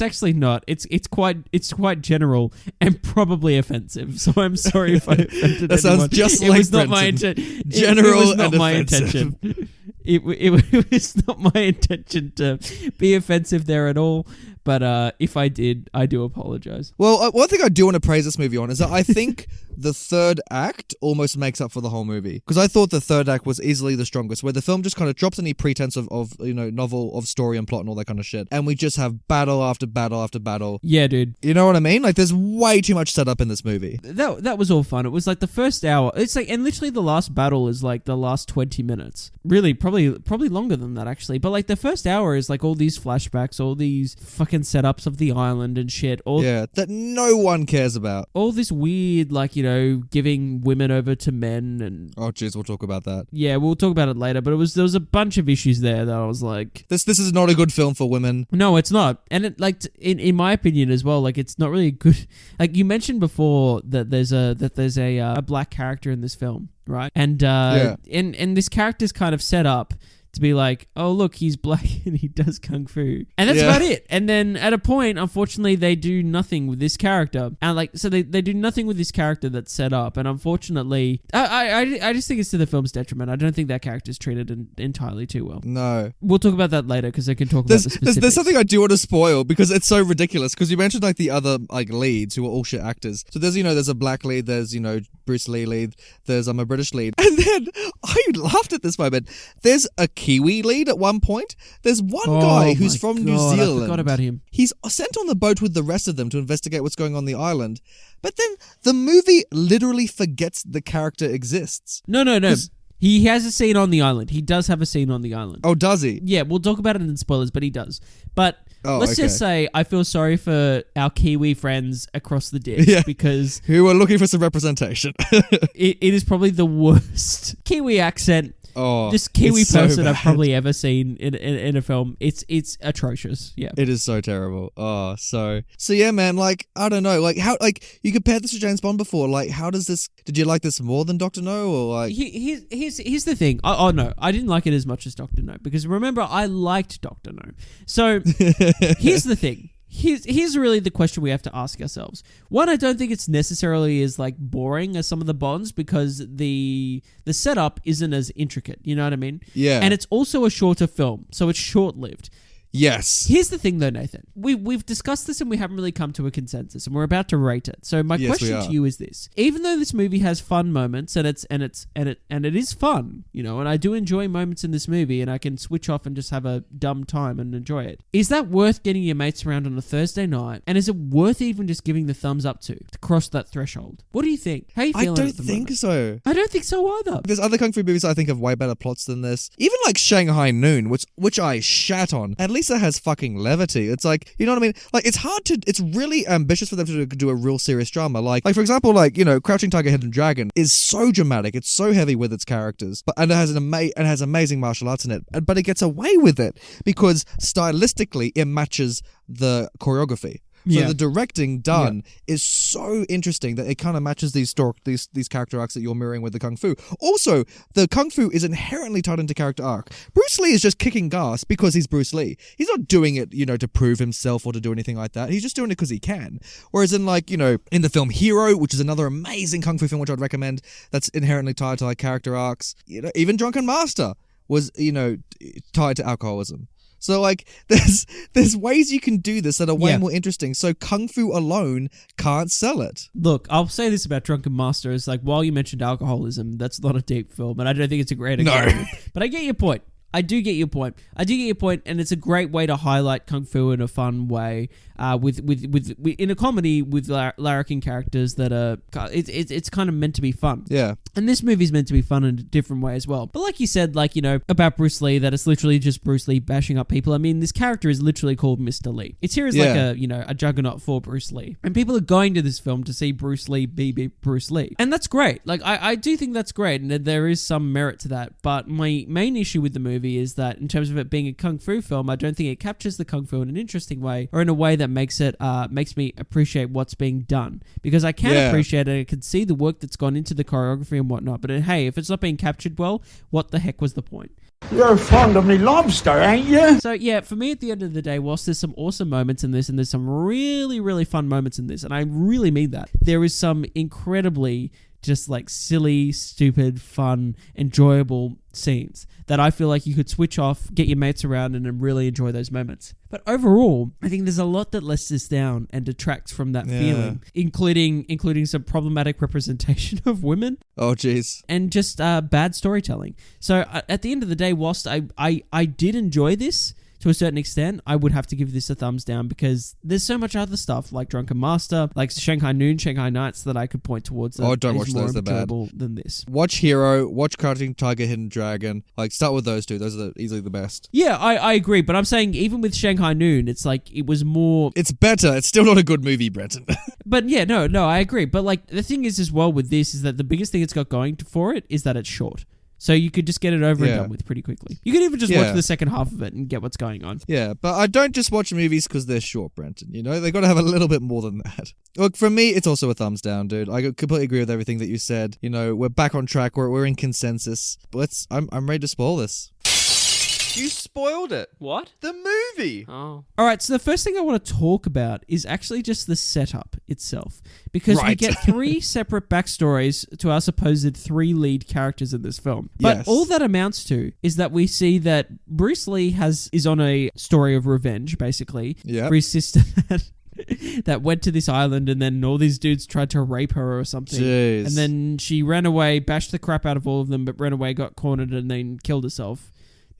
actually not. It's quite general and probably offensive. So I'm sorry if I offended That anyone. sounds just it like was not my Brenton. intention. General it was not and my offensive. intention. It was not my intention to be offensive there at all. But if I did, I do apologize. Well, one thing I do want to praise this movie on is that I think the third act almost makes up for the whole movie. Because I thought the third act was easily the strongest, where the film just kind of drops any pretense of novel, of story and plot and all that kind of shit. And we just have battle after battle after battle. Yeah, dude. You know what I mean? Like, there's way too much setup in this movie. That was all fun. It was like the first hour. It's like, and literally the last battle is like the last 20 minutes. Really, probably longer than that actually. But like the first hour is like all these flashbacks, all these fucking second setups of the island and shit. Yeah, that no one cares about. All this weird, like, giving women over to men and... Oh, jeez, we'll talk about that. Yeah, we'll talk about it later, but there was a bunch of issues there that I was like... This is not a good film for women. No, it's not. And it, like, in my opinion as well, like, it's not really good... Like, you mentioned before that there's a black character in this film, right? And and this character's kind of set up to be like, oh, look, he's black and he does kung fu. And that's about it. And then at a point, unfortunately, they do nothing with this character. And like, so they do nothing with this character that's set up. And unfortunately, I just think it's to the film's detriment. I don't think that character's treated entirely too well. No. We'll talk about that later because I can talk about the specifics. There's something I do want to spoil because it's so ridiculous. Because you mentioned like the other like leads who are all shit actors. So there's a black lead, there's Bruce Lee lead, there's a British lead. And then I laughed at this moment. There's a Kiwi lead at one point. There's one guy who's from New Zealand. I forgot about him. He's sent on the boat with the rest of them to investigate what's going on the island. But then the movie literally forgets the character exists. No. He has a scene on the island. He does have a scene on the island. Oh, does he? Yeah, we'll talk about it in spoilers, but he does. But let's just say I feel sorry for our Kiwi friends across the ditch because... Who are looking for some representation. it is probably the worst Kiwi accent. Oh, just Kiwi person so I've probably ever seen in a film. It's atrocious. Yeah, it is so terrible. Oh, so yeah, man. Like, I don't know. Like, how, like, you compared this to James Bond before. Like, how does this? Did you like this more than Dr. No, or like? Here's the thing. Oh no, I didn't like it as much as Dr. No because remember I liked Dr. No. So here's the thing. Here's really the question we have to ask ourselves. One, I don't think it's necessarily as like boring as some of the Bonds because the setup isn't as intricate. You know what I mean? Yeah. And it's also a shorter film, so it's short-lived. Yes. Here's the thing though, Nathan. We've discussed this and we haven't really come to a consensus and we're about to rate it. So my question to you is this. Even though this movie has fun moments and it is fun, and I do enjoy moments in this movie and I can switch off and just have a dumb time and enjoy it. Is that worth getting your mates around on a Thursday night? And is it worth even just giving the thumbs up to cross that threshold? What do you think? How are you feeling? I don't think so. I don't think so either. There's other kung fu movies I think have way better plots than this. Even like Shanghai Noon, which I shat on. At least it has fucking levity. It's like, you know what I mean? Like, it's really ambitious for them to do a real serious drama. Like for example, like, Crouching Tiger, Hidden Dragon is so dramatic. It's so heavy with its characters, and it has amazing martial arts in it. But it gets away with it because stylistically it matches the choreography. So the directing done is so interesting that it kind of matches these character arcs that you're mirroring with the Kung Fu. Also, the Kung Fu is inherently tied into character arc. Bruce Lee is just kicking gas because he's Bruce Lee. He's not doing it, to prove himself or to do anything like that. He's just doing it because he can. Whereas in in the film Hero, which is another amazing Kung Fu film which I'd recommend, that's inherently tied to like character arcs. Even Drunken Master was, tied to alcoholism. So, like, there's ways you can do this that are way more interesting. So, Kung Fu alone can't sell it. Look, I'll say this about Drunken Master. It's like, while you mentioned alcoholism, that's not a deep film, and I don't think it's a great example. No. But I get your point. I do get your point, and it's a great way to highlight Kung Fu in a fun way, with in a comedy with larrikin characters that are it's kind of meant to be fun. Yeah. And this movie's meant to be fun in a different way as well. But like you said, about Bruce Lee, that it's literally just Bruce Lee bashing up people. I mean, this character is literally called Mr. Lee. It's here as like a juggernaut for Bruce Lee, and people are going to this film to see Bruce Lee be Bruce Lee, and that's great. Like I do think that's great, and there is some merit to that. But my main issue with the movie is that in terms of it being a kung fu film, I don't think it captures the kung fu in an interesting way or in a way that makes me appreciate what's being done, because I can appreciate it. I can see the work that's gone into the choreography and whatnot, but hey, if it's not being captured well, what the heck was the point? You're fond of me lobster, ain't you? So yeah, for me at the end of the day, whilst there's some awesome moments in this and there's some really, really fun moments in this, and I really mean that, there is some incredibly just like silly, stupid, fun, enjoyable scenes that I feel like you could switch off, get your mates around, and then really enjoy those moments. But overall, I think there's a lot that lets this down and detracts from that feeling, including some problematic representation of women. Oh, jeez. And just bad storytelling. So at the end of the day, whilst I did enjoy this to a certain extent, I would have to give this a thumbs down because there's so much other stuff like Drunken Master, like Shanghai Noon, Shanghai Nights that I could point towards that don't is watch more those, they're bad. enjoyable than this. Watch Hero, watch Crouching Tiger, Hidden Dragon. Like, start with those two. Those are easily the best. Yeah, I agree, but I'm saying even with Shanghai Noon, it's like it was more... It's better. It's still not a good movie, Brenton. But yeah, no, I agree. But like the thing is as well with this is that the biggest thing it's got going for it is that it's short. So you could just get it over and done with pretty quickly. You could even just watch the second half of it and get what's going on. Yeah, but I don't just watch movies because they're short, Brenton. You know, they got to have a little bit more than that. Look, for me, it's also a thumbs down, dude. I completely agree with everything that you said. You know, we're back on track. We're in consensus. But I'm ready to spoil this. You spoiled it. What? The movie. Oh. All right, so the first thing I want to talk about is actually just the setup itself. Because we get 3 separate backstories to our supposed 3 lead characters in this film. But all that amounts to is that we see that Bruce Lee is on a story of revenge, basically, for his sister that went to this island and then all these dudes tried to rape her or something. Jeez. And then she ran away, bashed the crap out of all of them, but ran away, got cornered, and then killed herself.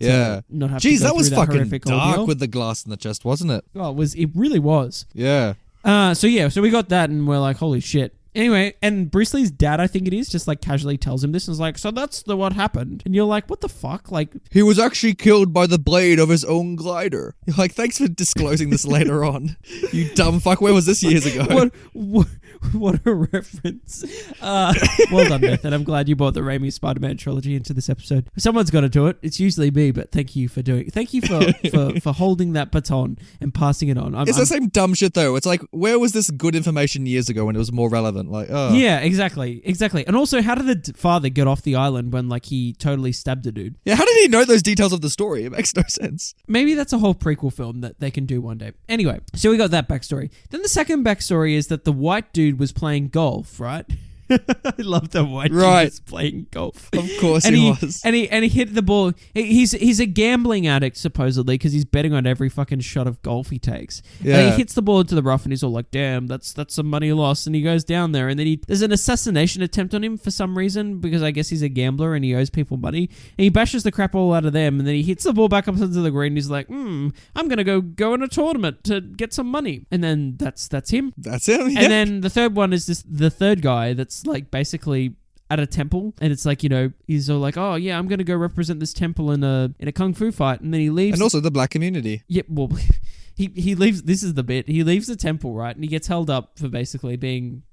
Yeah. Not have Jeez, to go that was through fucking horrific dark ordeal. with the glass in the chest, wasn't it? Oh, it really was. Yeah. So we got that and we're like, holy shit. Anyway, and Bruce Lee's dad, I think it is, just like casually tells him this and is like, so that's what happened. And you're like, what the fuck? Like, he was actually killed by the blade of his own glider. You're like, thanks for disclosing this later on. You dumb fuck. Where was this years ago? What a reference. Well done, Beth, and I'm glad you brought the Raimi Spider-Man trilogy into this episode. Someone's got to do it. It's usually me, but thank you for doing it. Thank you for holding that baton and passing it on. It's the same dumb shit though. It's like, where was this good information years ago when it was more relevant? Like, oh. Yeah, exactly. And also, how did the father get off the island when like he totally stabbed a dude? Yeah, how did he know those details of the story? It makes no sense. Maybe that's a whole prequel film that they can do one day. Anyway, so we got that backstory. Then the second backstory is that the white dude was playing golf, right? I love that white dude was playing golf. Of course he was. And he hit the ball. He's a gambling addict, supposedly, because he's betting on every fucking shot of golf he takes. Yeah. And he hits the ball into the rough and he's all like, damn, that's some money lost. And he goes down there and then there's an assassination attempt on him for some reason, because I guess he's a gambler and he owes people money. And he bashes the crap all out of them and then he hits the ball back up into the green and he's like, I'm going to go in a tournament to get some money. And then that's him. That's him, yeah. And then the third one is the third guy that's like basically at a temple, and it's like, you know, he's all like, oh yeah, I'm gonna go represent this temple in a kung fu fight, and then he leaves. And also the black community. Yep, well, he leaves. This is the bit. He leaves the temple, right, and he gets held up for basically being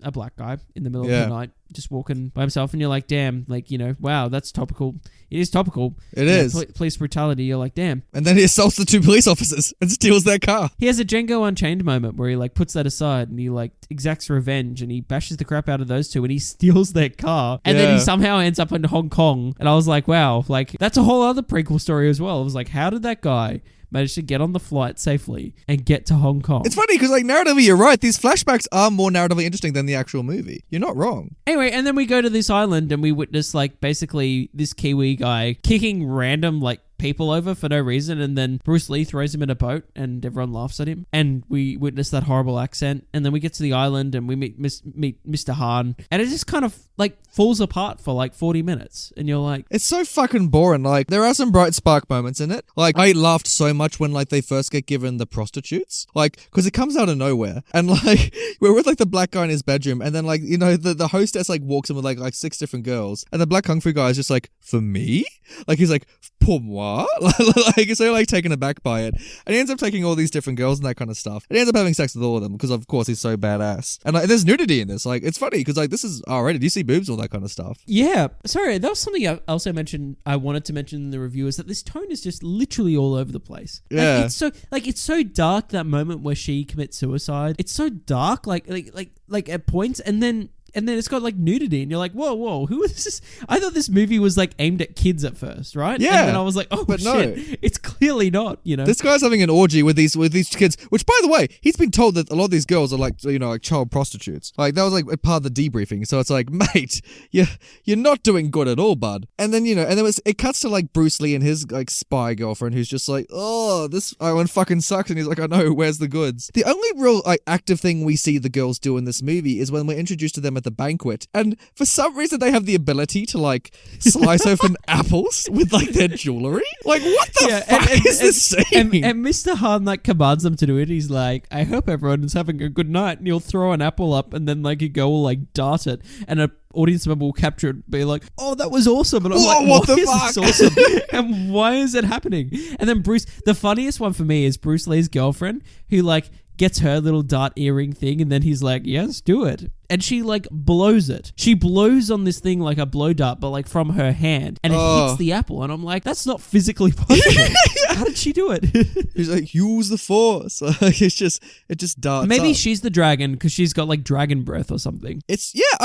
a black guy in the middle of the night, just walking by himself, and you're like, damn, like, you know, wow, that's topical. It is topical. It is. Police brutality. You're like, damn. And then he assaults the 2 police officers and steals their car. He has a Django Unchained moment where he like puts that aside and he like exacts revenge and he bashes the crap out of those 2 and he steals their car and then he somehow ends up in Hong Kong. And I was like, wow, like that's a whole other prequel story as well. I was like, how did that guy manage to get on the flight safely and get to Hong Kong? It's funny because, like, narratively, you're right. These flashbacks are more narratively interesting than the actual movie. You're not wrong. Anyway, and then we go to this island and we witness, like, basically this Kiwi guy kicking random, like, people over for no reason, and then Bruce Lee throws him in a boat and everyone laughs at him, and we witness that horrible accent, and then we get to the island and we meet Mr. Han, and it just kind of like falls apart for like 40 minutes, and you're like, it's so fucking boring. Like, there are some bright spark moments in it. Like, I laughed so much when like they first get given the prostitutes, like, because it comes out of nowhere, and like we're with like the black guy in his bedroom, and then like, you know, the hostess like walks in with like 6 different girls, and the black kung fu guy is just like, for me? Like, he's like, pour moi? Like, so like taken aback by it, and he ends up taking all these different girls and that kind of stuff, and he ends up having sex with all of them because of course he's so badass. And like, there's nudity in this. Like, it's funny because like this is R-rated. You see boobs, all that kind of stuff. yeah. Sorry, that was something I also mentioned. I wanted to mention in the review is that this tone is just literally all over the place. Yeah, it's so dark. That moment where she commits suicide, it's so dark. Like at points, and then it's got like nudity, and you're like, whoa, who is this? I thought this movie was like aimed at kids at first, right? Yeah. And then I was like, oh, but shit, no. It's clearly not, you know. This guy's having an orgy with these kids, which, by the way, he's been told that a lot of these girls are like, you know, like child prostitutes. Like, that was like part of the debriefing. So it's like, mate, you're not doing good at all, bud. And then, you know, and then it cuts to like Bruce Lee and his like spy girlfriend who's just like, oh, this one fucking sucks. And he's like, I know, where's the goods? The only real like active thing we see the girls do in this movie is when we're introduced to them at at the banquet, and for some reason they have the ability to like slice open apples with like their jewelry. Like, what the fuck is this scene? And Mr. Han like commands them to do it. He's like, I hope everyone is having a good night. And he'll throw an apple up, and then like you go all like dart it, and a audience member will capture it and be like, oh, that was awesome. And I'm like, what the is fuck? this awesome? And why is it happening? And then the funniest one for me is Bruce Lee's girlfriend, who like gets her little dart earring thing, and then he's like, yes, do it. And she like blows it. She blows on this thing like a blow dart, but like from her hand, and it hits the apple. And I'm like, that's not physically possible. How did she do it? He's like, use the force. Like, it just darts. Maybe up. she's the dragon because she's got like dragon breath or something.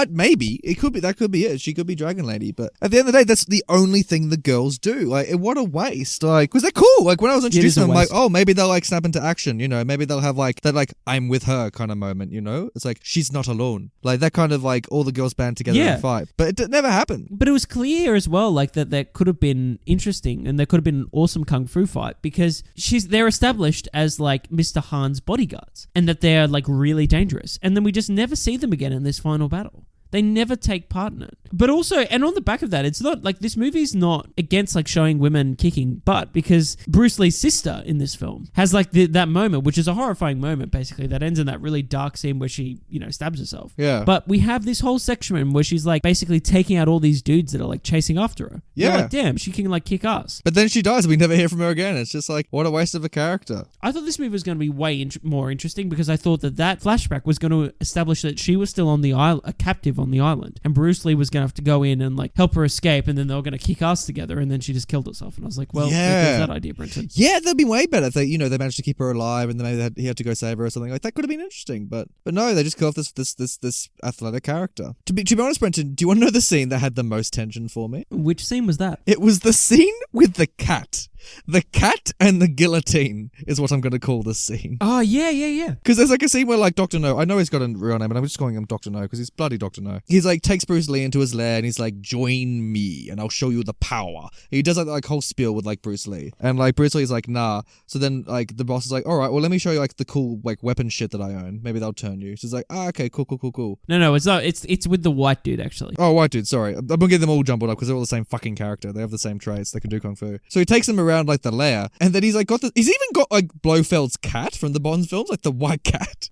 Maybe it could be. That could be it. She could be Dragon Lady. But at the end of the day, that's the only thing the girls do. Like, what a waste. Like, because they're cool. Like when I was introducing them, I'm like, oh, maybe they'll like snap into action. You know, maybe they'll have like that like I'm with her kind of moment. You know, it's like she's not alone. Like that kind of like all the girls band together and fight. But it never happened. But it was clear as well, like that could have been interesting, and there could have been an awesome kung fu fight because they're established as like Mr. Han's bodyguards, and that they're like really dangerous. And then we just never see them again in this final battle. They never take part in it. But also, and on the back of that, it's not like this movie's not against like showing women kicking butt, because Bruce Lee's sister in this film has like that moment, which is a horrifying moment basically, that ends in that really dark scene where she, stabs herself. Yeah. But we have this whole section where she's like basically taking out all these dudes that are like chasing after her. Yeah. You're like, damn, she can like kick ass. But then she dies and we never hear from her again. It's just like, what a waste of a character. I thought this movie was going to be way more interesting because I thought that flashback was going to establish that she was still on the island, a captive on the island. And Bruce Lee was going to have to go in and like help her escape, and then they were going to kick ass together, and then she just killed herself. And I was like, well, there's that idea, Brenton. Yeah, that'd be way better if they managed to keep her alive, and then maybe he had to go save her or something. Like that could have been interesting, but no, they just kill off this athletic character. To be honest, Brenton, do you want to know the scene that had the most tension for me? Which scene was that? It was the scene with the cat. The cat and the guillotine is what I'm going to call this scene. Oh, yeah. Because there's like a scene where like Dr. No, I know he's got a real name, but I'm just calling him Dr. No because he's bloody Dr. No. He's like takes Bruce Lee into his lair and he's like, join me and I'll show you the power. And he does like whole spiel with like Bruce Lee. And like Bruce Lee's like, nah. So then like the boss is like, all right, well let me show you like the cool like weapon shit that I own. Maybe they'll turn you. So it's like, okay, cool. No, it's not. It's with the white dude actually. Oh, white dude, sorry. I'm gonna get them all jumbled up because they're all the same fucking character. They have the same traits. They can do kung fu. So he takes them around like the lair. And then he's like he's even got like Blofeld's cat from the Bond films, like the white cat.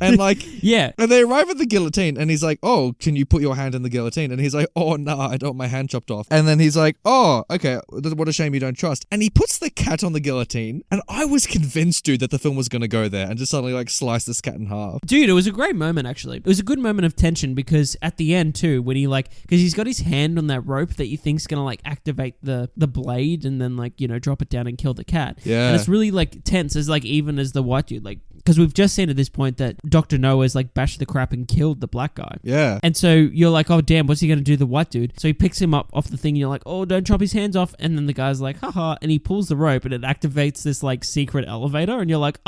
And like, yeah. And they arrive at the guillotine and he's like, oh, can you put your hand in the guillotine? And he's like, oh, no, I don't want my hand chopped off. And then he's like, oh, okay, what a shame you don't trust. And he puts the cat on the guillotine. And I was convinced, dude, that the film was going to go there and just suddenly like slice this cat in half. Dude, it was a great moment actually. It was a good moment of tension because at the end too, when he like, because he's got his hand on that rope that you think's going to like activate the blade and then like, drop it down and kill the cat. Yeah. And it's really like tense as like even as the white dude, like, because we've just seen at this point that Dr. No has like bashed the crap and killed the black guy. Yeah. And so you're like, oh damn, what's he going to do to the white dude? So he picks him up off the thing and you're like, oh, don't chop his hands off. And then the guy's like, haha. And he pulls the rope and it activates this like secret elevator. And you're like,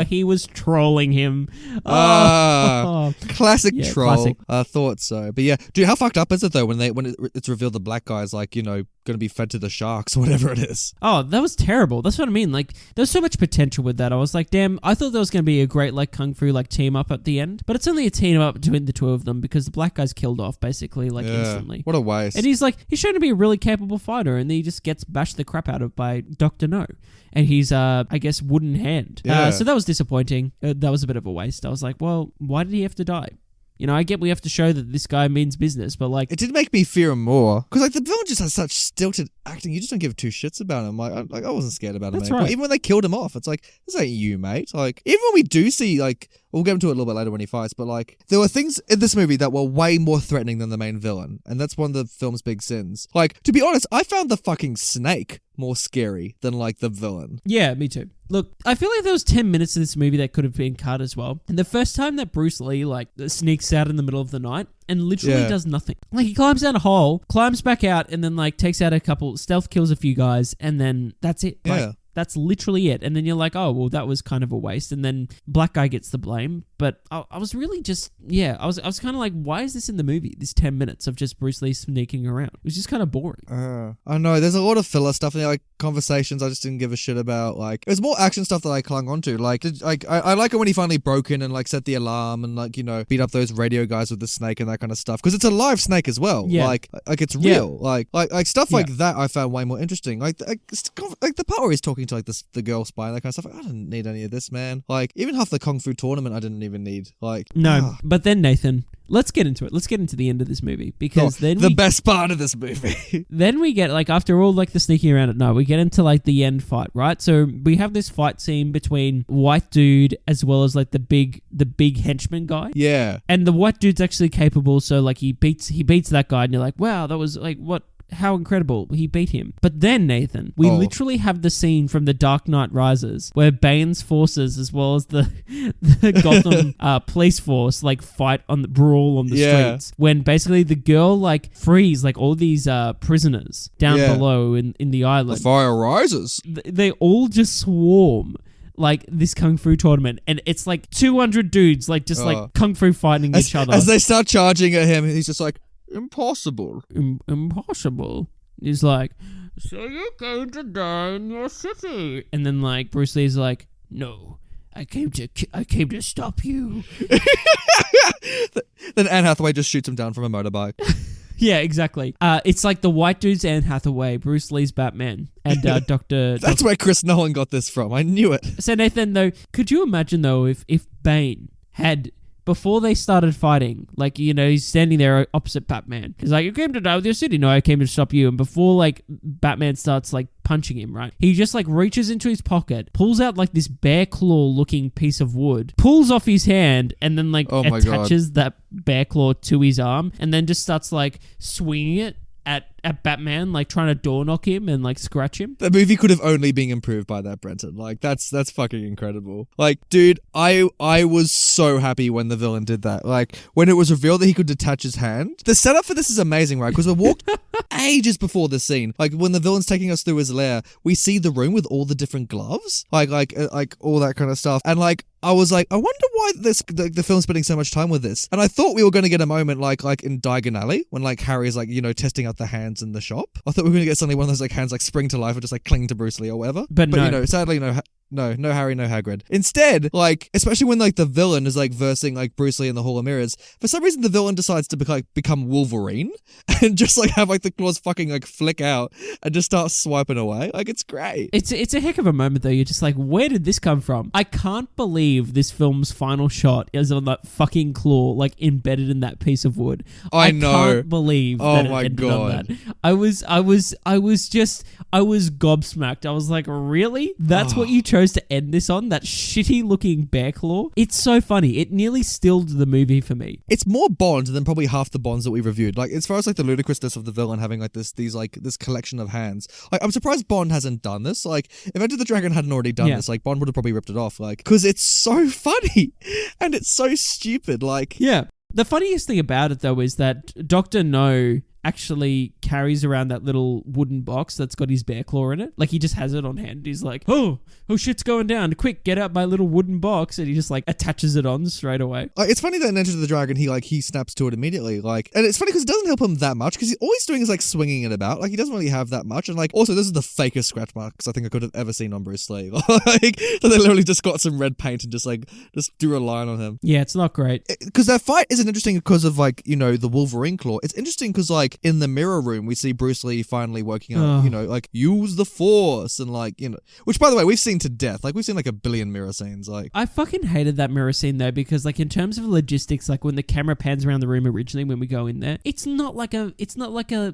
he was trolling him. Classic troll. Classic. I thought so. But yeah, dude, how fucked up is it though when it's revealed the black guy's like, going to be fed to the sharks or whatever it is? Oh, that was terrible. That's what I mean. Like, there's so much potential with that. I was like, damn, I thought there was going to be a great like kung fu like team up at the end, but it's only a team up between the two of them because the black guy's killed off basically like instantly. What a waste. And he's shown to be a really capable fighter, and then he just gets bashed the crap out of by Dr. No. And he's, I guess, wooden hand. Yeah. So that was disappointing. That was a bit of a waste. I was like, well, why did he have to die? I get we have to show that this guy means business, but like... It did make me fear him more. Because like the villain just has such stilted acting. You just don't give two shits about him. I wasn't scared about him. That's mate. right. Even when they killed him off, it's like, this ain't you, mate. Like, even when we do see like... We'll get into it a little bit later when he fights, but like, there were things in this movie that were way more threatening than the main villain. And that's one of the film's big sins. Like, to be honest, I found the fucking snake more scary than like the villain. Yeah, me too. Look, I feel like there was 10 minutes of this movie that could have been cut as well. And the first time that Bruce Lee like sneaks out in the middle of the night and literally does nothing. Like he climbs down a hole, climbs back out, and then like takes out a couple, stealth kills a few guys, and then that's it. Yeah. Like, that's literally it. And then you're like, oh, well, that was kind of a waste. And then black guy gets the blame. But I was really just, I was kind of like, why is this in the movie? This 10 minutes of just Bruce Lee sneaking around. It was just kind of boring. I know. There's a lot of filler stuff in there. Like, conversations I just didn't give a shit about. Like, it was more action stuff that I clung onto. Like, I like it when he finally broke in and like set the alarm and like, you know, beat up those radio guys with the snake and that kind of stuff. Because it's a live snake as well. Yeah. Like it's real. Like stuff like that I found way more interesting. Like the part where he's talking to like the girl spy and that kind of stuff. Like, I didn't need any of this, man. Like, even half the Kung Fu tournament I didn't even need. Like, No, but then Nathan, let's get into it. Let's get into the end of this movie because the best part of this movie. Then we get like after all like the sneaking around at night, we get into like the end fight, right? So we have this fight scene between white dude as well as like the big henchman guy. Yeah. And the white dude's actually capable, so like he beats that guy, and you're like, wow, that was like what. How incredible. He beat him. But then, Nathan, we literally have the scene from The Dark Knight Rises where Bane's forces as well as the Gotham police force like fight on the brawl on the streets. When basically the girl like frees like all these prisoners down below in the island. The fire rises. They all just swarm like this kung fu tournament, and it's like 200 dudes like just like kung fu fighting each other. As they start charging at him, he's just like, impossible. Impossible. He's like, so you're going to die in your city. And then like Bruce Lee's like, no, I came to stop you. Then Anne Hathaway just shoots him down from a motorbike. Yeah, exactly. It's like the white dude's Anne Hathaway, Bruce Lee's Batman, and That's where Chris Nolan got this from. I knew it. So Nathan, though, could you imagine though if Bane had, before they started fighting, like, you know, he's standing there opposite Batman. He's like, you came to die with your city. No, I came to stop you. And before, like, Batman starts, like, punching him, right? He just, like, reaches into his pocket, pulls out, like, this bear claw-looking piece of wood, pulls off his hand, and then, like, attaches that bear claw to his arm, and then just starts, like, swinging it at Batman, like trying to door knock him and like scratch him. The movie could have only been improved by that, Brenton. Like that's fucking incredible. Like, dude, I was so happy when the villain did that. Like when it was revealed that he could detach his hand. The setup for this is amazing, right? Because we walked ages before this scene. Like when the villain's taking us through his lair, we see the room with all the different gloves, like all that kind of stuff, and like. I was like, I wonder why the film's spending so much time with this. And I thought we were going to get a moment like in Diagon Alley when like Harry's like, you know, testing out the hands in the shop. I thought we were going to get suddenly one of those like hands like spring to life or just like cling to Bruce Lee or whatever. But no. You know, sadly, no Harry, no Hagrid. Instead, like, especially when like the villain is like versing like Bruce Lee in the Hall of Mirrors, for some reason the villain decides to become Wolverine and just like have like the claws fucking like flick out and just start swiping away. Like it's great. It's a heck of a moment though. You're just like, where did this come from? I can't believe this film's final shot is on that fucking claw like embedded in that piece of wood. I know. Can't believe that it ended on that. I was gobsmacked. I was like, really? That's what you chose to end this on? That shitty looking bear claw? It's so funny. It nearly stilled the movie for me. It's more Bond than probably half the Bonds that we reviewed. Like as far as like the ludicrousness of the villain having like this collection of hands. Like I'm surprised Bond hasn't done this. Like if Enter the Dragon hadn't already done this, like Bond would have probably ripped it off. Like because it's so funny and it's so stupid. Like yeah. The funniest thing about it though is that Dr. No actually carries around that little wooden box that's got his bear claw in it. Like he just has it on hand. He's like, oh shit's going down. Quick, get out my little wooden box. And he just like attaches it on straight away. It's funny that in Enter the Dragon, he snaps to it immediately. Like, and it's funny because it doesn't help him that much because all he's doing is like swinging it about. Like he doesn't really have that much. And like, also this is the fakest scratch marks I think I could have ever seen on Bruce Lee. Like, so they literally just got some red paint and just drew a line on him. Yeah, it's not great. Because that fight isn't interesting because of like, you know, the Wolverine claw. It's interesting because like in the mirror room, we see Bruce Lee finally working on, you know, like use the force and like, you know, which by the way, we've seen to death. Like we've seen like a billion mirror scenes. Like I fucking hated that mirror scene though, because like in terms of logistics, like when the camera pans around the room originally, when we go in there, it's not like a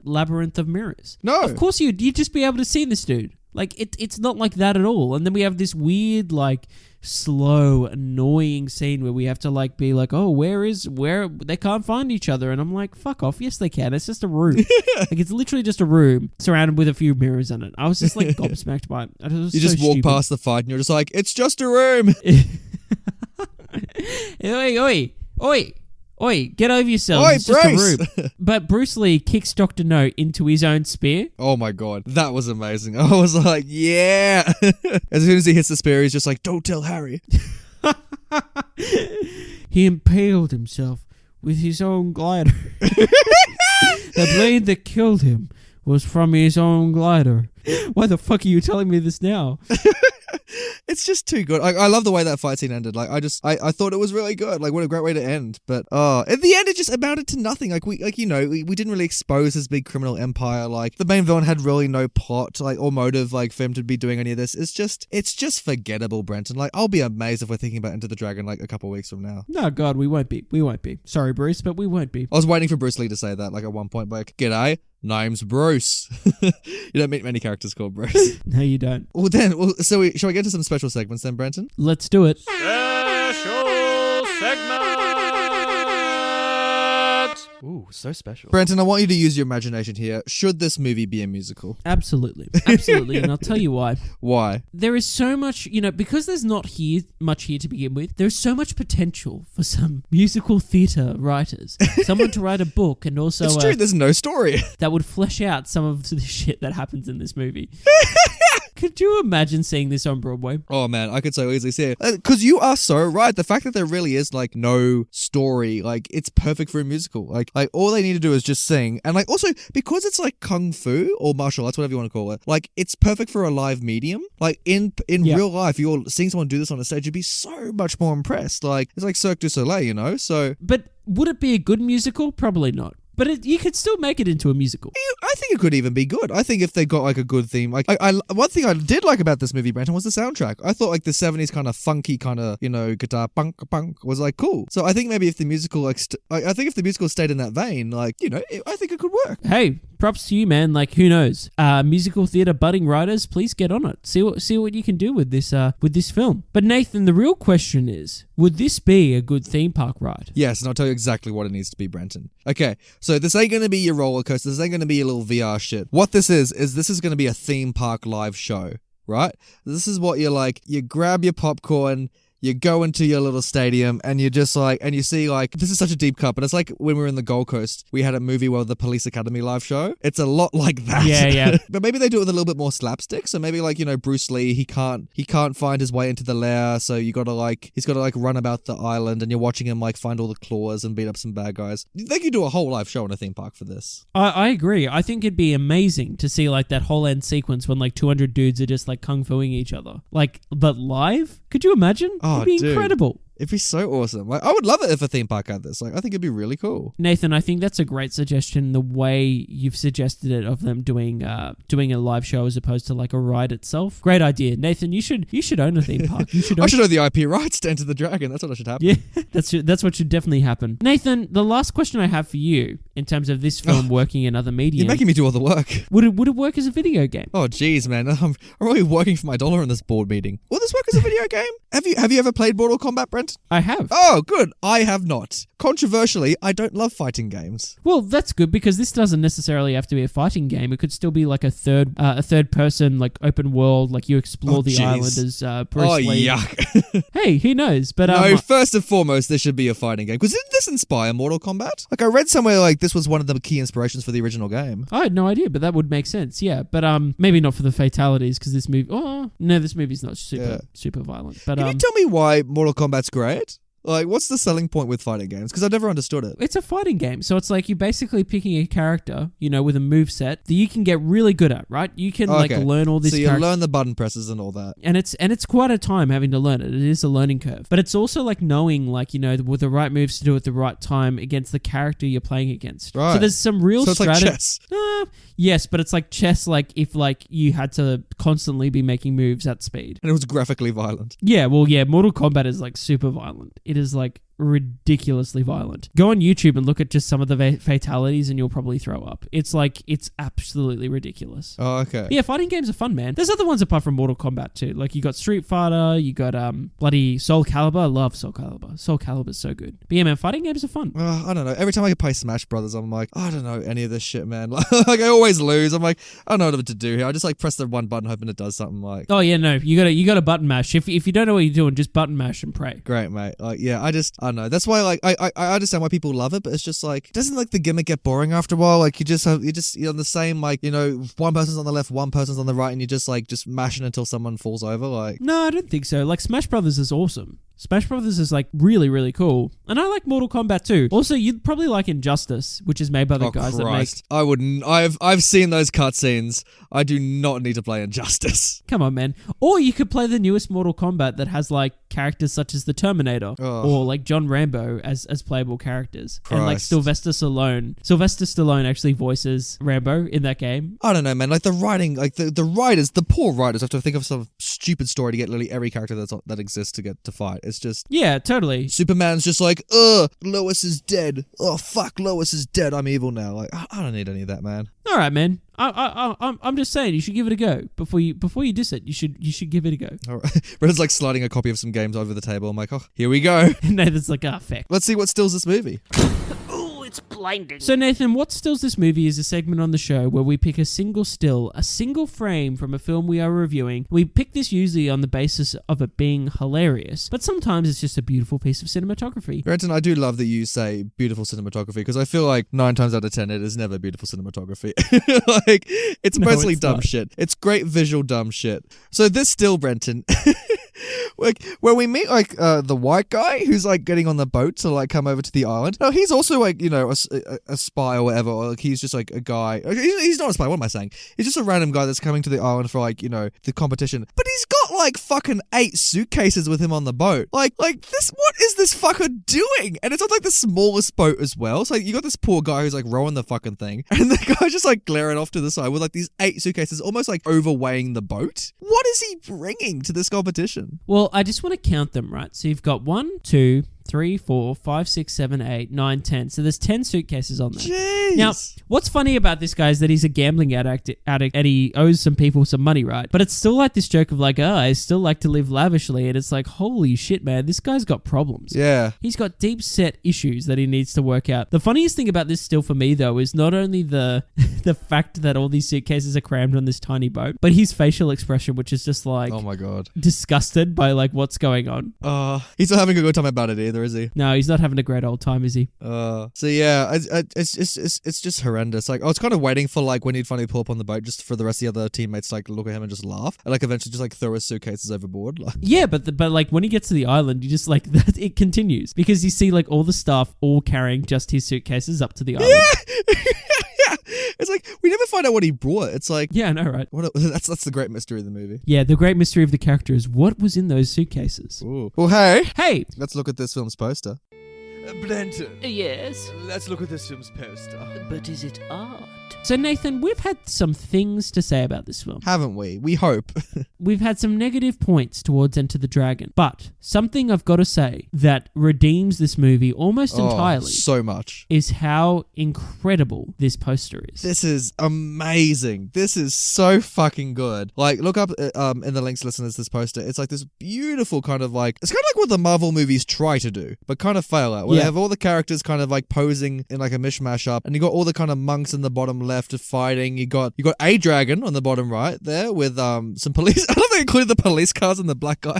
labyrinth of mirrors. No. Of course you'd just be able to see this dude. Like it's not like that at all. And then we have this weird, like slow, annoying scene where we have to like be like, oh, where they can't find each other. And I'm like, fuck off. Yes, they can. It's just a room. Like it's literally just a room surrounded with a few mirrors in it. I was just like gobsmacked by it. You just walk past the fight and you're just like, it's just a room. Oi, get over yourselves. It's just a room. But Bruce Lee kicks Dr. No into his own spear. Oh my god, that was amazing. I was like, yeah. As soon as he hits the spear, he's just like, don't tell Harry. He impaled himself with his own glider. The blade that killed him was from his own glider. Why the fuck are you telling me this now? It's just too good. I love the way that fight scene ended. Like, I thought it was really good. Like, what a great way to end. But at the end, it just amounted to nothing. Like, we didn't really expose his big criminal empire. Like, the main villain had really no plot, like, or motive, like, for him to be doing any of this. It's just forgettable, Brenton. Like, I'll be amazed if we're thinking about Enter the Dragon like a couple of weeks from now. No, God, we won't be. We won't be. Sorry, Bruce, but we won't be. I was waiting for Bruce Lee to say that, like, at one point, like, g'day, name's Bruce. You don't meet many characters called Bruce. No, you don't. Well, shall we get to some special segments then, Brenton? Let's do it. Special segment. Ooh, so special. Brenton, I want you to use your imagination here. Should this movie be a musical? Absolutely. Absolutely. And I'll tell you why. Why? There is so much, because there's not much here to begin with, there's so much potential for some musical theatre writers. Someone to write a book and also... It's true, there's no story. that would flesh out some of the shit that happens in this movie. Could you imagine seeing this on Broadway? Oh man, I could so easily see it. Because you are so right. The fact that there really is like no story, like it's perfect for a musical. Like all they need to do is just sing. And like also because it's like kung fu or martial arts, whatever you want to call it, like it's perfect for a live medium. Like in real life, you're seeing someone do this on a stage, you'd be so much more impressed. Like it's like Cirque du Soleil, so. But would it be a good musical? Probably not. But you could still make it into a musical. I think it could even be good. I think if they got like a good theme, like one thing I did like about this movie, Brenton, was the soundtrack. I thought like the 70s kind of funky kind of, guitar punk was like cool. So I think maybe if the musical I think if the musical stayed in that vein, like, I think it could work. Hey, props to you, man. Like, who knows? Musical theater budding writers, please get on it. See what you can do with this film. But Nathan, the real question is, would this be a good theme park ride? Yes, and I'll tell you exactly what it needs to be, Brenton. Okay, so this ain't going to be your roller coaster. This ain't going to be your little VR shit. What this is this is going to be a theme park live show, right? This is what you're like, you grab your popcorn, you go into your little stadium and you're just like, and you see like, this is such a deep cut, but it's like when we were in the Gold Coast, we had a movie where the Police Academy live show. It's a lot like that. Yeah. But maybe they do it with a little bit more slapstick. So maybe like, Bruce Lee, he can't find his way into the lair. So he's got to run about the island and you're watching him like find all the claws and beat up some bad guys. They could do a whole live show in a theme park for this. I agree. I think it'd be amazing to see like that whole end sequence when like 200 dudes are just like kung fuing each other. Like, but live? Could you imagine? Oh, it'd be dude. incredible. It'd be so awesome. Like, I would love it if a theme park had this. Like, I think it'd be really cool. Nathan, I think that's a great suggestion. The way you've suggested it of them doing a live show as opposed to like a ride itself. Great idea, Nathan. You should own a theme park. I should own the IP rights to Enter the Dragon. That's what should happen. Yeah, that's what should definitely happen. Nathan, the last question I have for you in terms of this film working in other media. You're making me do all the work. Would it work as a video game? Oh, jeez, man. I'm really working for my dollar in this board meeting. Will this work as a video game? Have you ever played Mortal Kombat, Brent? I have. Oh, good. I have not. Controversially, I don't love fighting games. Well, that's good because this doesn't necessarily have to be a fighting game. It could still be like a third person, like open world, like you explore the island as Bruce Lee. Yuck. Hey, who knows? But no, first and foremost, there should be a fighting game. Because didn't this inspire Mortal Kombat? Like, I read somewhere like this was one of the key inspirations for the original game. I had no idea, but that would make sense. Yeah, but maybe not for the fatalities because this movie. Oh no, this movie's not super violent. But can you tell me why Mortal Kombat's great? Like, what's the selling point with fighting games? Because I never understood it. It's a fighting game. So it's like you're basically picking a character, with a moveset that you can get really good at, right? You can learn all this. So you learn the button presses and all that. And it's quite a time having to learn it. It is a learning curve. But it's also like knowing with the right moves to do at the right time against the character you're playing against. Right. So there's some real strategy. Like chess. Yes, but it's like chess, like if like you had to constantly be making moves at speed. And it was graphically violent. Yeah, well, yeah, Mortal Kombat is like super violent. It is like ridiculously violent. Go on YouTube and look at just some of the fatalities and you'll probably throw up. It's absolutely ridiculous. Oh, okay. But yeah, fighting games are fun, man. There's other ones apart from Mortal Kombat too. Like you got Street Fighter, you got bloody Soul Calibur. I love Soul Calibur. Soul Calibur's so good. But yeah, man, fighting games are fun. I don't know. Every time I play Smash Brothers, I'm like, I don't know any of this shit, man. Like I always lose. I'm like, I don't know what to do here. I just like press the one button hoping it does something like. Oh yeah, no. You gotta button mash. If you don't know what you're doing, just button mash and pray. Great, mate. Like yeah, I don't know. That's why like I understand why people love it, but it's just like, doesn't like the gimmick get boring after a while? Like you're on the same like, one person's on the left, one person's on the right, and you're just mashing until someone falls over. Like no, I don't think so. Like Smash Brothers is awesome. Smash Brothers is like really, really cool. And I like Mortal Kombat too. Also, you'd probably like Injustice, which is made by the guys that make... I wouldn't. I've seen those cutscenes. I do not need to play Injustice. Come on, man. Or you could play the newest Mortal Kombat that has like characters such as the Terminator or like John Rambo as playable characters. Christ. And like Sylvester Stallone. Sylvester Stallone actually voices Rambo in that game. I don't know, man. Like the writing, like the writers, the poor writers have to think of some stupid story to get literally every character that exists to get to fight. It's just... Yeah, totally. Superman's just like, Lois is dead. Oh, fuck, Lois is dead. I'm evil now. Like, I don't need any of that, man. All right, man. I'm just saying you should give it a go before you diss it. You should give it a go. All right. Brendan's like sliding a copy of some games over the table. I'm like, oh, here we go. And Nathan's like, feck. Let's see what stills this movie. It's blinding. So Nathan, what stills this movie is a segment on the show where we pick a single still, a single frame from a film we are reviewing. We pick this usually on the basis of it being hilarious, but sometimes it's just a beautiful piece of cinematography. Brendan, I do love that you say beautiful cinematography because I feel like 9 times out of 10 it is never beautiful cinematography. Like, it's mostly it's dumb not. shit. It's great visual dumb shit. So this still, Brendan... Like, when we meet, like, the white guy who's, like, getting on the boat to, like, come over to the island. No, he's also, like, you know, a spy or whatever. Or, like, he's just, like, a guy. He's not a spy. What am I saying? He's just a random guy that's coming to the island for, like, you know, the competition. But he's got, like, fucking 8 suitcases with him on the boat. Like this, what is this fucker doing? And it's not, like, the smallest boat as well. So, like, you got this poor guy who's, like, rowing the fucking thing. And the guy's just, like, glaring off to the side with, like, these 8 suitcases almost, like, overweighing the boat. What is he bringing to this competition? Well, I just want to count them, right? So you've got 1, 2, 3, 4, 5, 6, 7, 8, 9, 10. So there's 10 suitcases on there. Jeez. Now, what's funny about this guy is that he's a gambling addict and he owes some people some money, right? But it's still like this joke of like, I still like to live lavishly. And it's like, holy shit, man, this guy's got problems. Yeah. He's got deep set issues that he needs to work out. The funniest thing about this still for me, though, is not only the fact that all these suitcases are crammed on this tiny boat, but his facial expression, which is just like... Oh my God. disgusted by like what's going on. He's not having a good time about it either, is he? No, he's not having a great old time, is he? So yeah, it's just horrendous. Like, I was kind of waiting for like when he'd finally pull up on the boat, just for the rest of the other teammates to like look at him and just laugh, and like eventually just like throw his suitcases overboard. Like, yeah, but like when he gets to the island, you just like that it continues because you see like all the staff all carrying just his suitcases up to the island. yeah. It's like we never find out what he brought. It's like, Yeah, I know, right? that's the great mystery of the movie. Yeah, the great mystery of the character is what was in those suitcases. Ooh. Well, hey, Hey, let's look at this film's poster. Banter. Yes, Let's look at this film's poster. but is it art? so Nathan, we've had some things to say about this film. Haven't we? We hope. We've had some negative points towards Enter the Dragon, but something I've got to say that redeems this movie almost entirely So much. is how incredible this poster is. This is amazing. This is so fucking good. Like, look up in the links, listeners, this poster. It's like this beautiful kind of like, it's kind of like what the Marvel movies try to do, but kind of fail at. Where they have all the characters kind of like posing in like a mishmash up, and you got all the kind of monks in the bottom left of fighting. You got a dragon on the bottom right there with some police. I don't think they included the police cars and the black guy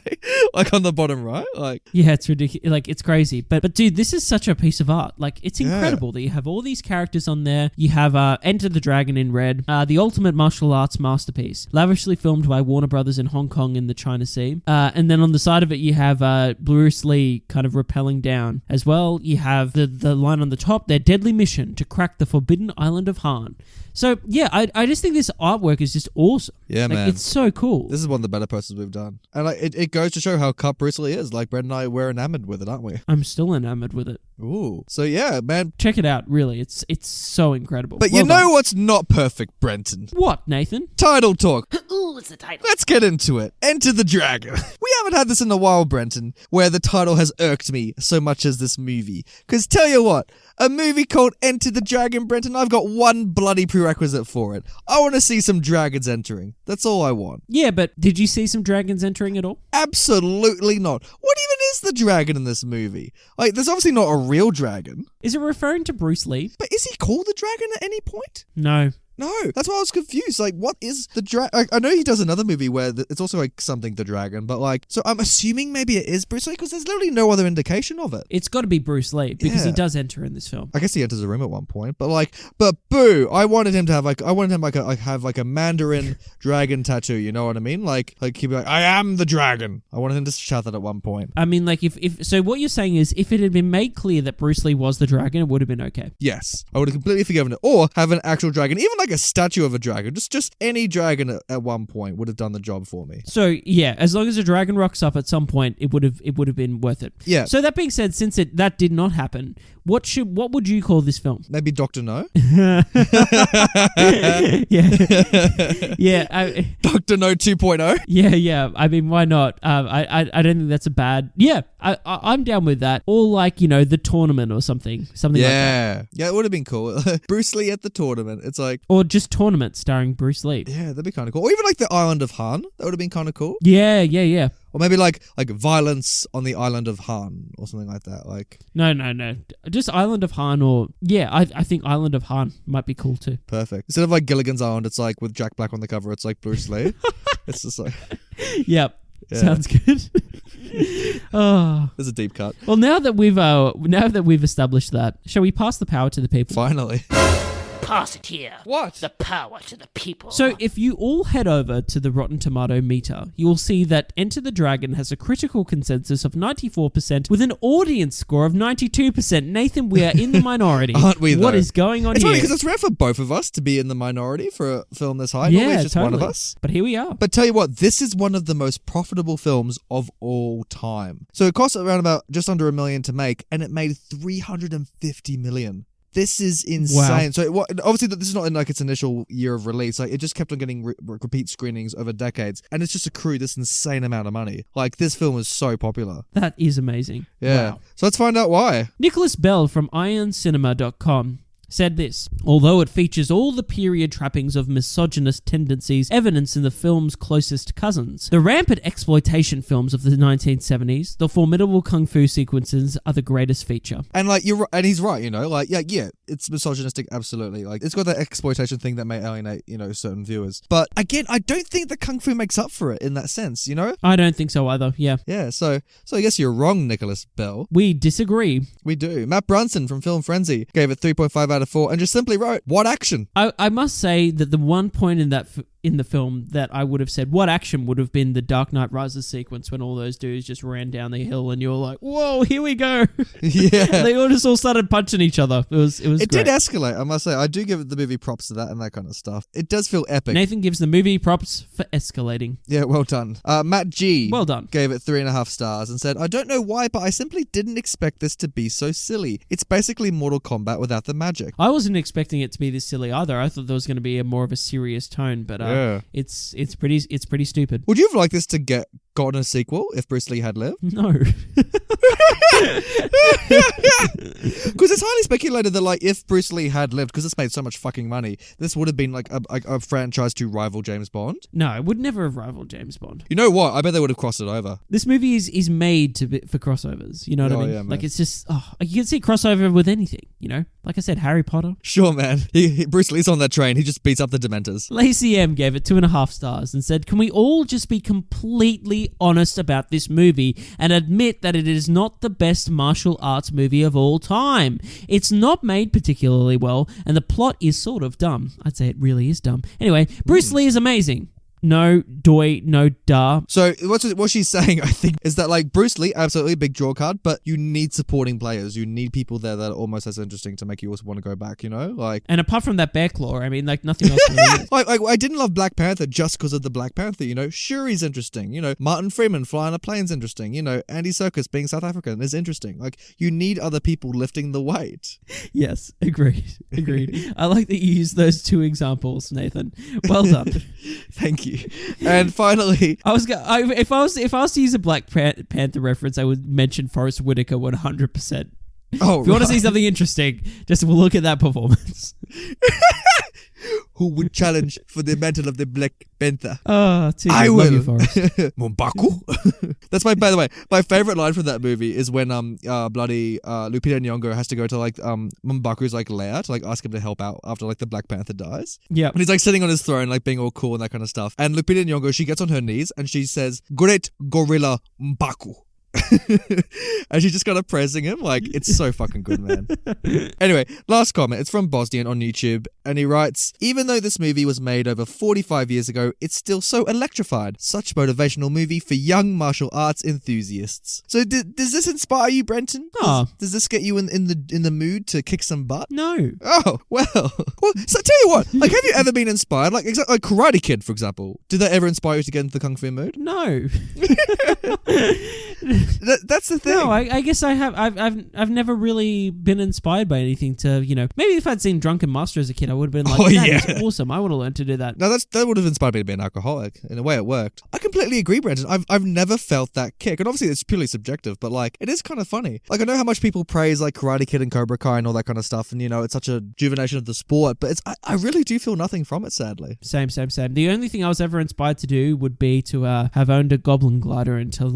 like on the bottom right. Like, Yeah, it's ridiculous. Like, it's crazy. But dude, this is such a piece of art. Like, it's incredible that you have all these characters on there. You have Enter the Dragon in red, the ultimate martial arts masterpiece, lavishly filmed by Warner Brothers in Hong Kong in the China Sea. And then on the side of it, you have Bruce Lee kind of rappelling down. As well, you have the line on the top, their deadly mission to crack the forbidden island of Han. So, yeah, I just think this artwork is just awesome. Yeah, like, man. It's so cool. this is one of the better posters we've done. And like, it goes to show how cut Bruce Lee is. Like, Brett and I, we're enamored with it, aren't we? I'm still enamored with it. Ooh. So yeah, man. Check it out, really. It's so incredible. But Well you know done. what's not perfect, Brenton? What, Nathan? Title talk. Ooh, it's the title. Let's get into it. Enter the Dragon. We haven't had this in a while, Brenton, where the title has irked me so much as this movie. Because tell you what, a movie called Enter the Dragon, Brenton, I've got one bloody prerequisite for it. I want to see some dragons entering. That's all I want. Yeah, but did you see some dragons entering at all? Absolutely not. What even is the dragon in this movie? Like, there's obviously not a real dragon. Is it referring to Bruce Lee? But is he called the dragon at any point? No. No, that's why I was confused. Like, what is the dragon? I know he does another movie where it's also like something the dragon, but like, so I'm assuming maybe it is Bruce Lee because there's literally no other indication of it. It's got to be Bruce Lee because he Yeah. does enter in this film. I guess he enters a room at one point, but boo! I wanted him to have like a Mandarin dragon tattoo. You know what I mean? Like he'd be like, "I am the dragon." I wanted him to shout that at one point. I mean, like, if so, what you're saying is, if it had been made clear that Bruce Lee was the dragon, it would have been okay. Yes, I would have completely forgiven it, or have an actual dragon, even like a statue of a dragon. Just any dragon at one point would have done the job for me. So yeah, as long as a dragon rocks up at some point, it would have been worth it. Yeah. So that being said, since that did not happen, what would you call this film? Maybe Dr. No? Yeah. Yeah. Dr. No 2.0? Yeah. I mean, why not? I don't think that's a bad. Yeah, I'm down with that. Or like, the tournament or something like that. Yeah, it would have been cool. Bruce Lee at the tournament. It's like, Or just tournament starring Bruce Lee. yeah, that'd be kind of cool. Or even like the Island of Han. That would have been kind of cool. Yeah. Or maybe like violence on the Island of Han or something like that. Like, No. Just Island of Han or... Yeah, I think Island of Han might be cool too. perfect. Instead of like Gilligan's Island, it's like with Jack Black on the cover, it's like Bruce Lee. It's just like, Yep. Yeah. Sounds good. Oh. there's a deep cut. Well, now that we've established that, shall we pass the power to the people? Finally. Pass it here. What? The power to the people. So if you all head over to the Rotten Tomato meter, you will see that Enter the Dragon has a critical consensus of 94% with an audience score of 92%. Nathan, we are in the minority. Aren't we, What though? is going on It's funny here? because it's rare for both of us to be in the minority for a film this high. Yeah, Normally it's just totally. one of us. But here we are. But tell you what, this is one of the most profitable films of all time. So it cost around about just under $1 million to make, and it made $350 million. This is insane. Wow. So obviously this is not in like its initial year of release. Like it just kept on getting repeat screenings over decades, and it's just accrued this insane amount of money. Like this film is so popular. That is amazing. Yeah. Wow. So let's find out why. Nicholas Bell from IronCinema.com said this: although it features all the period trappings of misogynist tendencies evidenced in the film's closest cousins, the rampant exploitation films of the 1970s, the formidable kung fu sequences are the greatest feature. And like and he's right, yeah, it's misogynistic, absolutely. Like it's got that exploitation thing that may alienate, certain viewers. But again, I don't think the kung fu makes up for it in that sense, I don't think so either, yeah. Yeah, so I guess you're wrong, Nicholas Bell. We disagree. We do. Matt Brunson from Film Frenzy gave it 3.5 out of 4 and just simply wrote, "What action?" I must say that the one point in the film that I would have said what action would have been the Dark Knight Rises sequence when all those dudes just ran down the hill and you're like, whoa, here we go. Yeah. They all just started punching each other. It was It great. did escalate, I must say. I do give the movie props to that and that kind of stuff. It does feel epic. Nathan gives the movie props for escalating. Yeah, well done. Matt G. Well done. Gave it 3.5 stars and said, "I don't know why, but I simply didn't expect this to be so silly. It's basically Mortal Kombat without the magic." I wasn't expecting it to be this silly either. I thought there was going to be more of a serious tone, but Yeah. it's pretty stupid. Would you have liked this to gotten a sequel if Bruce Lee had lived? No. Because it's highly speculated that, like, if Bruce Lee had lived, because this made so much fucking money, this would have been like a franchise to rival James Bond. No, it would never have rivaled James Bond. You know what? I bet they would have crossed it over. This movie is made for crossovers. You know what I Oh, mean? yeah, man. Like it's just you can see crossover with anything. Like I said, Harry Potter. Sure, man. Bruce Lee's on that train. He just beats up the Dementors. Lacey M gave it 2.5 stars and said, "Can we all just be completely honest about this movie and admit that it is not the best martial arts movie of all time? It's not made particularly well, and the plot is sort of dumb." I'd say it really is dumb. Anyway, Bruce Lee is amazing. No doy, no da. So what she's saying, I think, is that like Bruce Lee, absolutely a big draw card, but you need supporting players. You need people there that are almost as interesting to make you also want to go back. Like. And apart from that bear claw, I mean, like nothing else really is. Like I didn't love Black Panther just because of the Black Panther. Shuri's interesting. Martin Freeman flying a plane's interesting. Andy Serkis being South African is interesting. Like you need other people lifting the weight. Yes, agreed. I like that you used those two examples, Nathan. Well done. Thank you. And finally, if I was to use a Black Panther reference, I would mention Forrest Whitaker 100%. oh, If you want to see something interesting, just look at that performance. who would challenge for the mantle of the Black Panther? Oh, too I good. will. Love you, Forrest. Mumbaku. That's by the way, my favorite line from that movie is when bloody Lupin Nyong'o has to go to like Mumbaku's like lair to like ask him to help out after like the Black Panther dies. Yeah. And he's like sitting on his throne, like being all cool and that kind of stuff. And Lupin Nyong'o, she gets on her knees and she says, "Great Gorilla Mbaku." And she's just kind of praising him. Like, it's so fucking good, man. Anyway, last comment. It's from Bosnian on YouTube. And he writes, even though this movie was made over 45 years ago, it's still so electrified. Such motivational movie for young martial arts enthusiasts. So does this inspire you, Brenton? Oh. Does this get you in the mood to kick some butt? No. Oh, well. So tell you what, like, have you ever been inspired? Like Karate Kid, for example. Did that ever inspire you to get into the Kung Fu mood? No. That's the thing. No, I guess I have. I've never really been inspired by anything to, maybe if I'd seen Drunken Master as a kid, I would have been like, Oh, yeah. That's awesome. I would have learned to do that. No, that would have inspired me to be an alcoholic. In a way, it worked. I completely agree, Brendan. I've never felt that kick, and obviously it's purely subjective, but like it is kind of funny. Like I know how much people praise like Karate Kid and Cobra Kai and all that kind of stuff, and it's such a rejuvenation of the sport, but I really do feel nothing from it, sadly. Same. The only thing I was ever inspired to do would be to have owned a Goblin glider until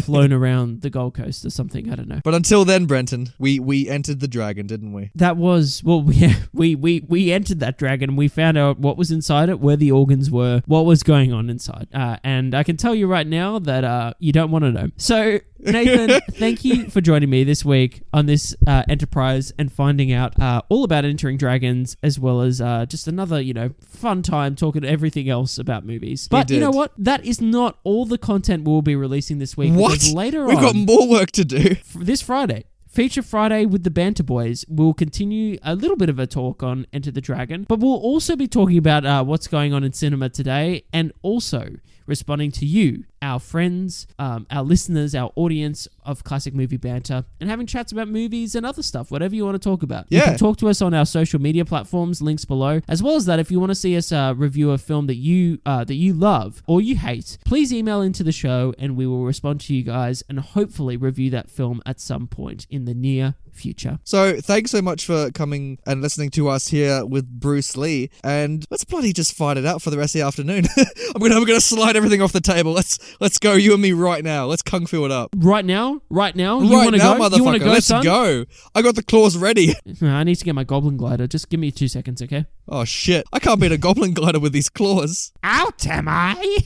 flown around the Gold Coast or something. I don't know. But until then, Brenton, we entered the dragon, didn't we? That was we entered that dragon and we found out what was inside it, where the organs were, what was going on inside. And I can tell you right now that you don't want to know. So Nathan, thank you for joining me this week on this enterprise and finding out all about Entering Dragons, as well as just another, fun time talking everything else about movies. But you know what? That is not all the content we'll be releasing this week. What? Because later We've on, got more work to do. This Friday, Feature Friday with the Banter Boys, we'll continue a little bit of a talk on Enter the Dragon, but we'll also be talking about what's going on in cinema today, and also responding to you, our friends, our listeners, our audience of Classic Movie Banter, and having chats about movies and other stuff, whatever you want to talk about. You Yeah. can talk to us on our social media platforms, links below, as well as that if you want to see us review a film that you love or you hate, please email into the show and we will respond to you guys and hopefully review that film at some point in the near future. So thanks so much for coming and listening to us here with Bruce Lee, and let's bloody just fight it out for the rest of the afternoon. I'm gonna slide everything off the table. Let's go, you and me right now. Let's kung fu it up. Right now? You Right want to now, go? motherfucker. You want to go, Let's son? go. I got the claws ready. I need to get my goblin glider. Just give me 2 seconds, okay? Oh shit. I can't beat a goblin glider with these claws. Out am I?